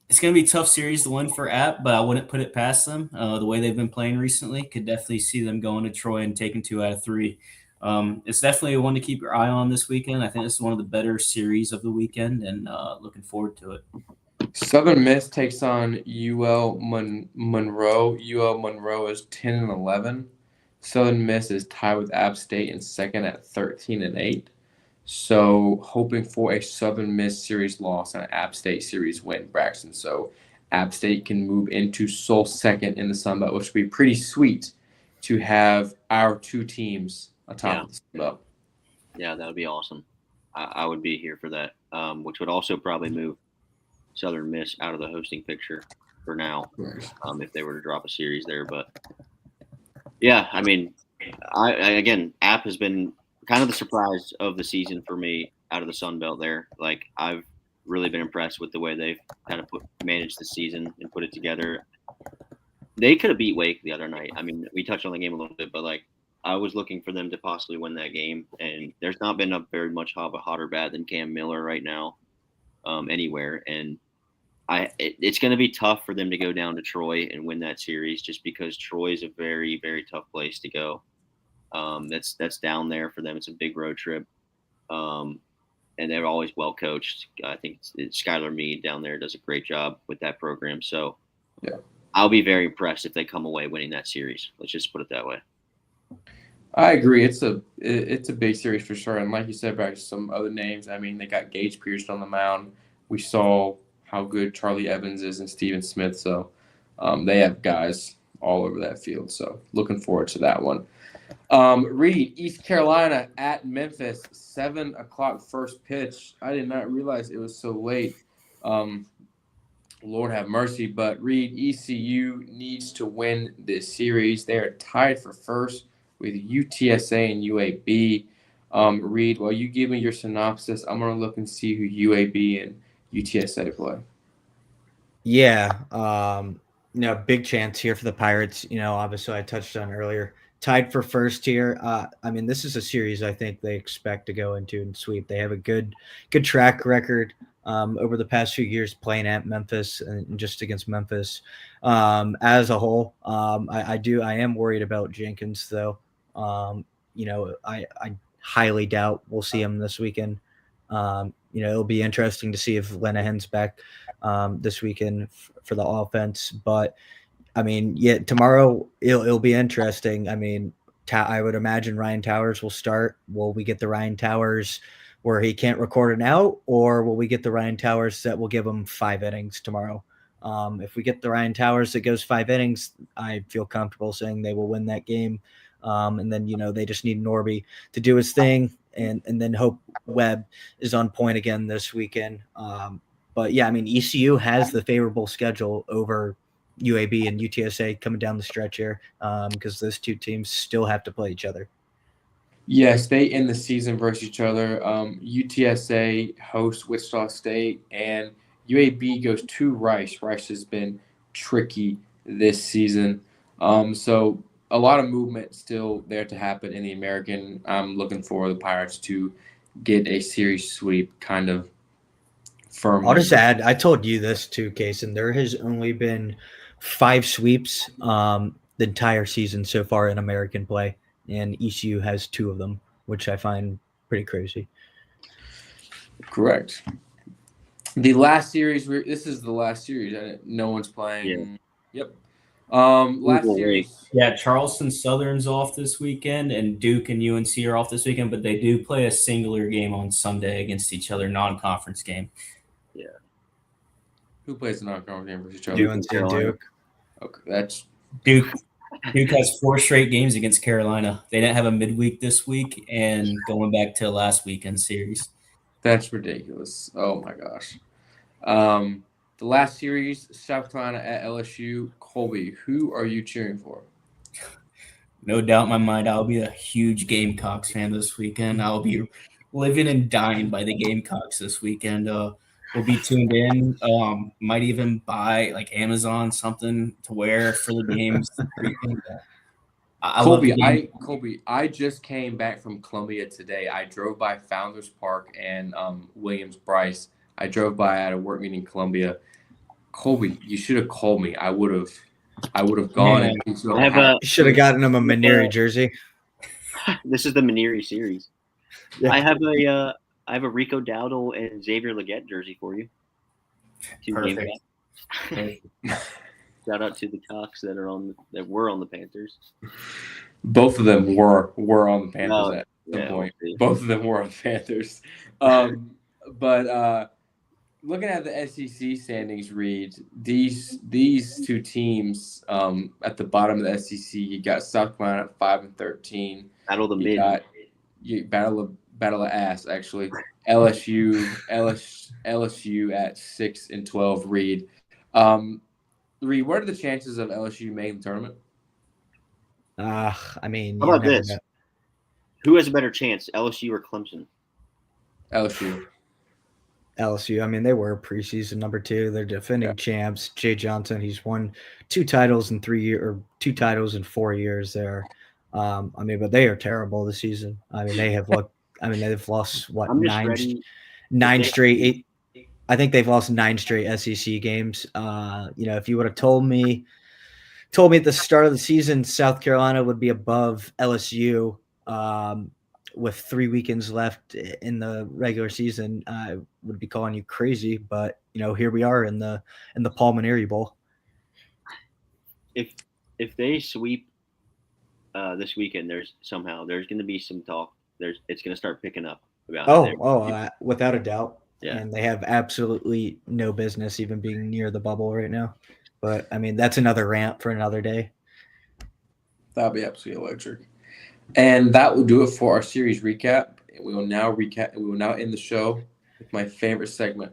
it's going to be a tough series to win for App, but I wouldn't put it past them. The way they've been playing recently, could definitely see them going to Troy and taking 2 out of 3. It's definitely one to keep your eye on this weekend. I think this is one of the better series of the weekend, and looking forward to it. Southern Miss takes on Monroe. UL Monroe is 10-11. Southern Miss is tied with App State in second at 13-8. So hoping for a Southern Miss series loss and an App State series win, Braxton. So App State can move into sole second in the Sun Belt, which would be pretty sweet to have our 2 teams atop of the Sun Belt. Yeah, that would be awesome. I would be here for that, which would also probably move Southern Miss out of the hosting picture for now, if they were to drop a series there. But yeah, I mean, I again, App has been kind of the surprise of the season for me out of the Sun Belt there. Like, I've really been impressed with the way they've kind of managed the season and put it together. They could have beat Wake the other night. I mean, we touched on the game a little bit, but like, I was looking for them to possibly win that game, and there's not been a very much of a hotter bat than Cam Miller right now anywhere. And it's going to be tough for them to go down to Troy and win that series, just because Troy is a very, very tough place to go. That's down there for them. It's a big road trip, and they're always well coached. I think it's Skylar Meade down there does a great job with that program. So yeah, I'll be very impressed if they come away winning that series. Let's just put it that way. I agree. It's a big series for sure. And like you said, back to some other names. I mean, they got Gage Pearson on the mound. We saw how good Charlie Evans is and Steven Smith. So they have guys all over that field. So looking forward to that one. Reed, East Carolina at Memphis, 7 o'clock first pitch. I did not realize it was so late. Lord have mercy. But Reed, ECU needs to win this series. They are tied for first with UTSA and UAB. Reed, while you give me your synopsis, I'm going to look and see who UAB and UTSA play. Yeah, big chance here for the Pirates. Obviously I touched on earlier. Tied for first here. I mean, this is a series I think they expect to go into and sweep. They have a good track record over the past few years playing at Memphis and just against Memphis as a whole. I am worried about Jenkins though. I highly doubt we'll see him this weekend. It'll be interesting to see if Lenahan's back this weekend for the offense, but I mean, yeah, tomorrow it'll be interesting. I mean, I would imagine Ryan Towers will start. Will we get the Ryan Towers where he can't record an out, or will we get the Ryan Towers that will give him 5 innings tomorrow? If we get the Ryan Towers that goes 5 innings, I feel comfortable saying they will win that game. And then, they just need Norby to do his thing and then hope Webb is on point again this weekend. But yeah, I mean, ECU has the favorable schedule over UAB and UTSA coming down the stretch here because those 2 teams still have to play each other. Yes, they end the season versus each other. UTSA hosts Wichita State, and UAB goes to Rice. Rice has been tricky this season. So a lot of movement still there to happen in the American. I'm looking for the Pirates to get a series sweep kind of firmly. I'll just add, I told you this too, Kason. There has only been 5 sweeps the entire season so far in American play. and ECU has 2 of them, which I find pretty crazy. Correct. The last series, this is the last series. No one's playing. Yeah. Yep. Last series. Yeah, Charleston Southern's off this weekend, and Duke and UNC are off this weekend, but they do play a singular game on Sunday against each other, non-conference game. Yeah. Who plays the non-conference game versus each other? UNC and Duke. Okay, that's Duke. Duke has 4 straight games against Carolina. They didn't have a midweek this week, and going back to last weekend series. That's ridiculous. Oh my gosh. The last series, South Carolina at LSU. Colby, who are you cheering for? No doubt in my mind, I'll be a huge Gamecocks fan this weekend. I'll be living and dying by the Gamecocks this weekend. We'll be tuned in. Might even buy like Amazon something to wear for the games. Colby, I just came back from Columbia today. I drove by Founders Park and Williams-Brice. I drove by at a work meeting in Columbia. Colby, you should have called me. I would have gone. Yeah. And You should have gotten him a Maneri jersey. This is the Maneri series. Yeah. I have a Rico Dowdle and Xavier Legette jersey for you. 2 Perfect. games. Shout out to the Cox that were on the Panthers. Both of them were on the Panthers at some point. We'll Both of them were on the Panthers. But looking at the SEC standings, Reed, these 2 teams at the bottom of the SEC, you got South Carolina at 5-13. Battle of the mid. Battle of ass, actually. LSU at 6-12. Reed, what are the chances of LSU making the tournament? I mean, how about this? Who has a better chance, LSU or Clemson? LSU. LSU. I mean, they were preseason number 2. They're defending champs. Jay Johnson, he's won 2 titles in 3 years, or 2 titles in 4 years there. I mean, but they are terrible this season. I mean, they've lost what, 9 straight 8. I think they've lost 9 straight SEC games. If you would have told me at the start of the season South Carolina would be above LSU with 3 weekends left in the regular season, I would be calling you crazy. But here we are in the Paul Maneri Bowl. If they sweep this weekend, there's going to be some talk. It's going to start picking up about. Without a doubt. Yeah. And they have absolutely no business even being near the bubble right now. But I mean, that's another rant for another day. That'll be absolutely electric. And that will do it for our series recap. We will now end the show with my favorite segment,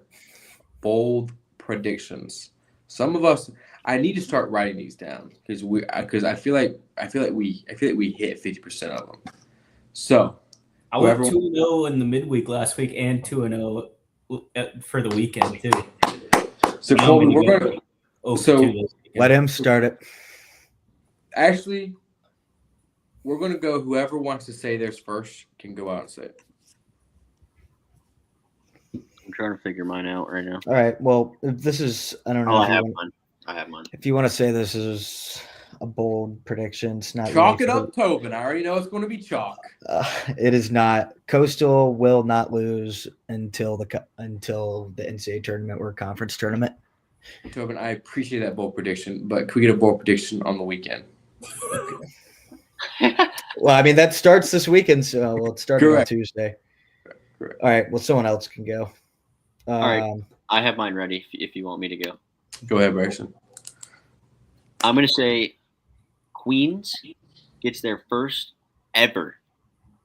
bold predictions. Some of us, I need to start writing these down because I feel like we hit 50% of them. So I went 2-0 in the midweek last week and 2-0 for the weekend too. So Colby, we're gonna let him start it. Actually, we're gonna go. Whoever wants to say theirs first can go out and say it. I'm trying to figure mine out right now. All right. Well, this is I don't know. I have mine. If you want to say this is a bold prediction, it's not. Chalk it up, Tobin. I already know it's going to be chalk. It is not. Coastal will not lose until the NCAA tournament or conference tournament. Tobin, I appreciate that bold prediction, but can we get a bold prediction on the weekend? Well, I mean that starts this weekend, so it started on Tuesday. Correct. All right. Well, someone else can go. All right. I have mine ready if you want me to go. Go ahead, Bryson. I'm going to say Queens gets their first ever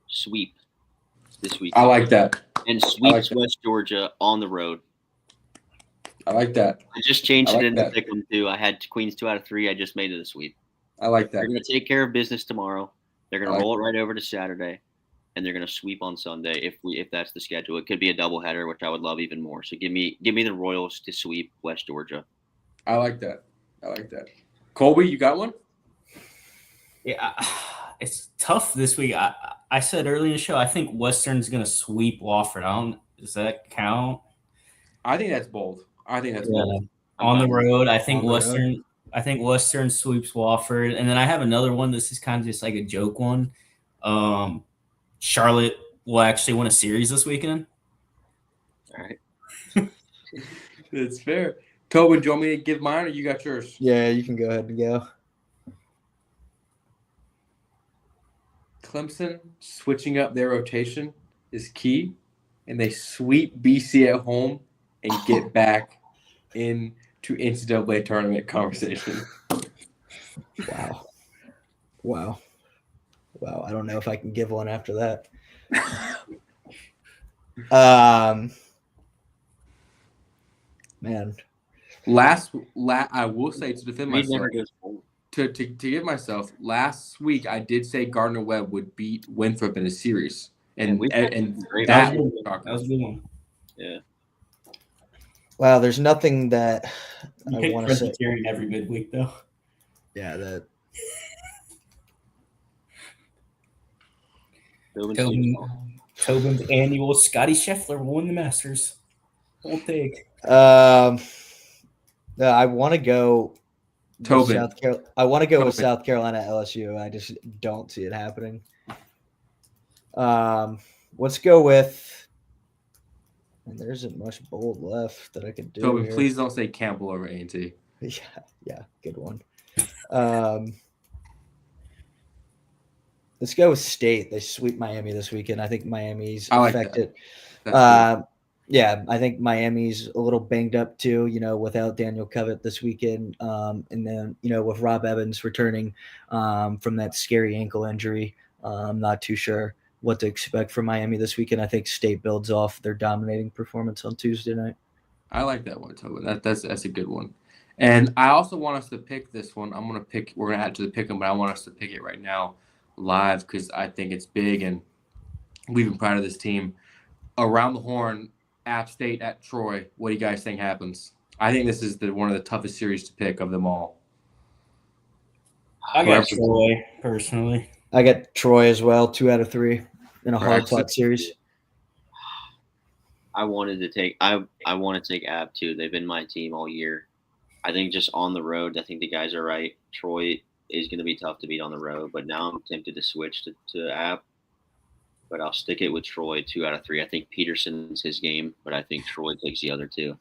sweep this week. I like that. And sweeps West Georgia on the road. I like that. I just changed it into Pick'em too. I had Queens 2 out of 3. I just made it a sweep. I like that. They're going to take care of business tomorrow. They're going to roll it right over to Saturday, and they're going to sweep on Sunday if that's the schedule. It could be a doubleheader, which I would love even more. So give me the Royals to sweep West Georgia. I like that. Colby, you got one? Yeah, it's tough this week. I said earlier in the show, I think Western's going to sweep Wofford. Does that count? I think that's bold. Bold. On the road, I think Western sweeps Wofford. And then I have another one. This is kind of just like a joke one. Charlotte will actually win a series this weekend. All right. That's fair. Tobin, do you want me to give mine, or you got yours? Yeah, you can go ahead and go. Clemson switching up their rotation is key, and they sweep BC at home and get back into NCAA tournament conversation. Wow. I don't know if I can give one after that. Man. I will say, to defend Reed myself, never goes home. to give myself, last week I did say Gardner Webb would beat Winthrop in a series, and we've had some great that That was a good one. Yeah. Wow, there's nothing that You I pick want to say. Presbyterian every midweek, though. Yeah, that. Tobin's annual Scotty Scheffler will win the Masters. Whole take. I want to go. Tobin. I want to go with South Carolina LSU. I just don't see it happening. Let's go with. And there isn't much bold left that I could do. Tobin, here. please don't say Campbell over A&T. Yeah, good one. Let's go with State. They sweep Miami this weekend. I think Miami's affected. Yeah, I think Miami's a little banged up too, without Daniel Covett this weekend. And then, with Rob Evans returning from that scary ankle injury, I'm not too sure what to expect from Miami this weekend. I think State builds off their dominating performance on Tuesday night. I like that one, Tobin. That's a good one. And I also want us to pick this one. We're going to add to the pick them, but I want us to pick it right now live because I think it's big and we've been proud of this team. Around the horn, App State at Troy. What do you guys think happens? I think this is one of the toughest series to pick of them all. I got Troy, personally. I got Troy as well, 2 out of 3 in a hard-fought series. I want to take App too. They've been my team all year. I think just on the road, I think the guys are right. Troy is going to be tough to beat on the road, but now I'm tempted to switch to App. But I'll stick it with Troy 2 out of 3. I think Peterson's his game, but I think Troy takes the other 2.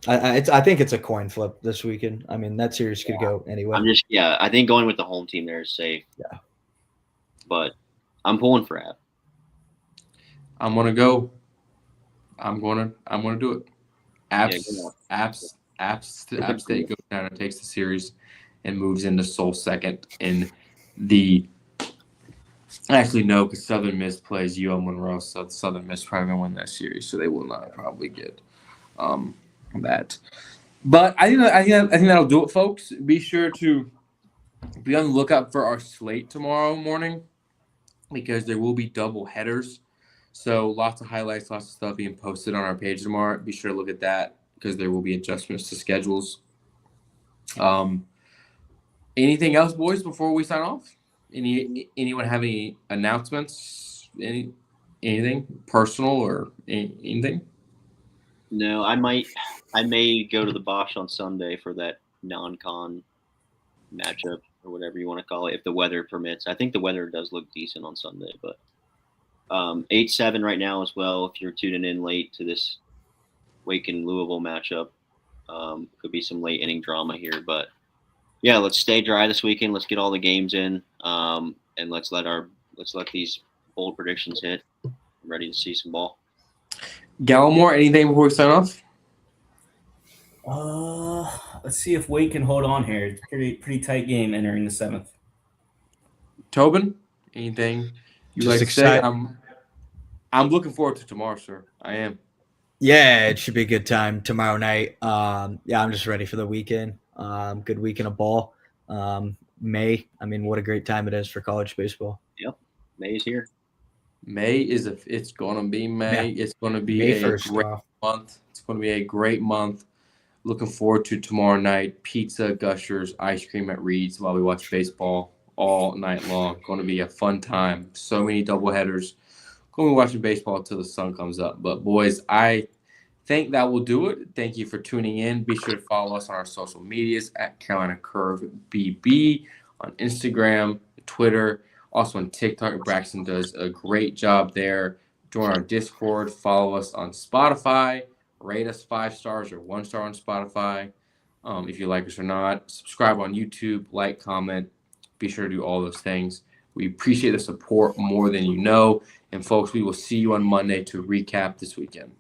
I think it's a coin flip this weekend. I mean, that series could go anyway. I think going with the home team there is safe. Yeah. But I'm pulling for App. I'm gonna do it. App State goes down and takes the series and moves into sole second in the. Actually, no, because Southern Miss plays UL Monroe, so Southern Miss probably going to win that series, so they will not probably get that. But I think that'll do it, folks. Be sure to be on the lookout for our slate tomorrow morning because there will be double headers. So lots of highlights, lots of stuff being posted on our page tomorrow. Be sure to look at that because there will be adjustments to schedules. Anything else, boys, before we sign off? Anyone have any announcements? Anything personal or anything? No, I may go to the Bosch on Sunday for that non-con matchup or whatever you want to call it, if the weather permits. I think the weather does look decent on Sunday, but 8-7 right now as well. If you're tuning in late to this Wake and Louisville matchup, could be some late inning drama here, but yeah, let's stay dry this weekend. Let's get all the games in, and let's let these bold predictions hit. I'm ready to see some ball. Gallimore, anything before we sign off? Let's see if Wake can hold on here. It's pretty tight game entering the 7th. Tobin, anything you'd like to say? I'm looking forward to tomorrow, sir. I am. Yeah, it should be a good time tomorrow night. I'm just ready for the weekend. Good weekend of ball. May. I mean, what a great time it is for college baseball. Yep, May is here. It's going to be May. Yeah. It's going to be May a great month. It's going to be a great month. Looking forward to tomorrow night. Pizza, Gushers, ice cream at Reed's while we watch baseball all night long. Going to be a fun time. So many doubleheaders. Going to be watching baseball until the sun comes up. But, boys, I think that will do it. Thank you for tuning in. Be sure to follow us on our social medias at Carolina Curve BB on Instagram, Twitter, Also on TikTok, Braxton does a great job there. Join our Discord. Follow us on Spotify. Rate us 5 stars or 1 star on Spotify. If you like us or not. Subscribe on YouTube. Like, comment. Be sure to do all those things. We appreciate the support more than you know. And folks, we will see you on Monday to recap this weekend.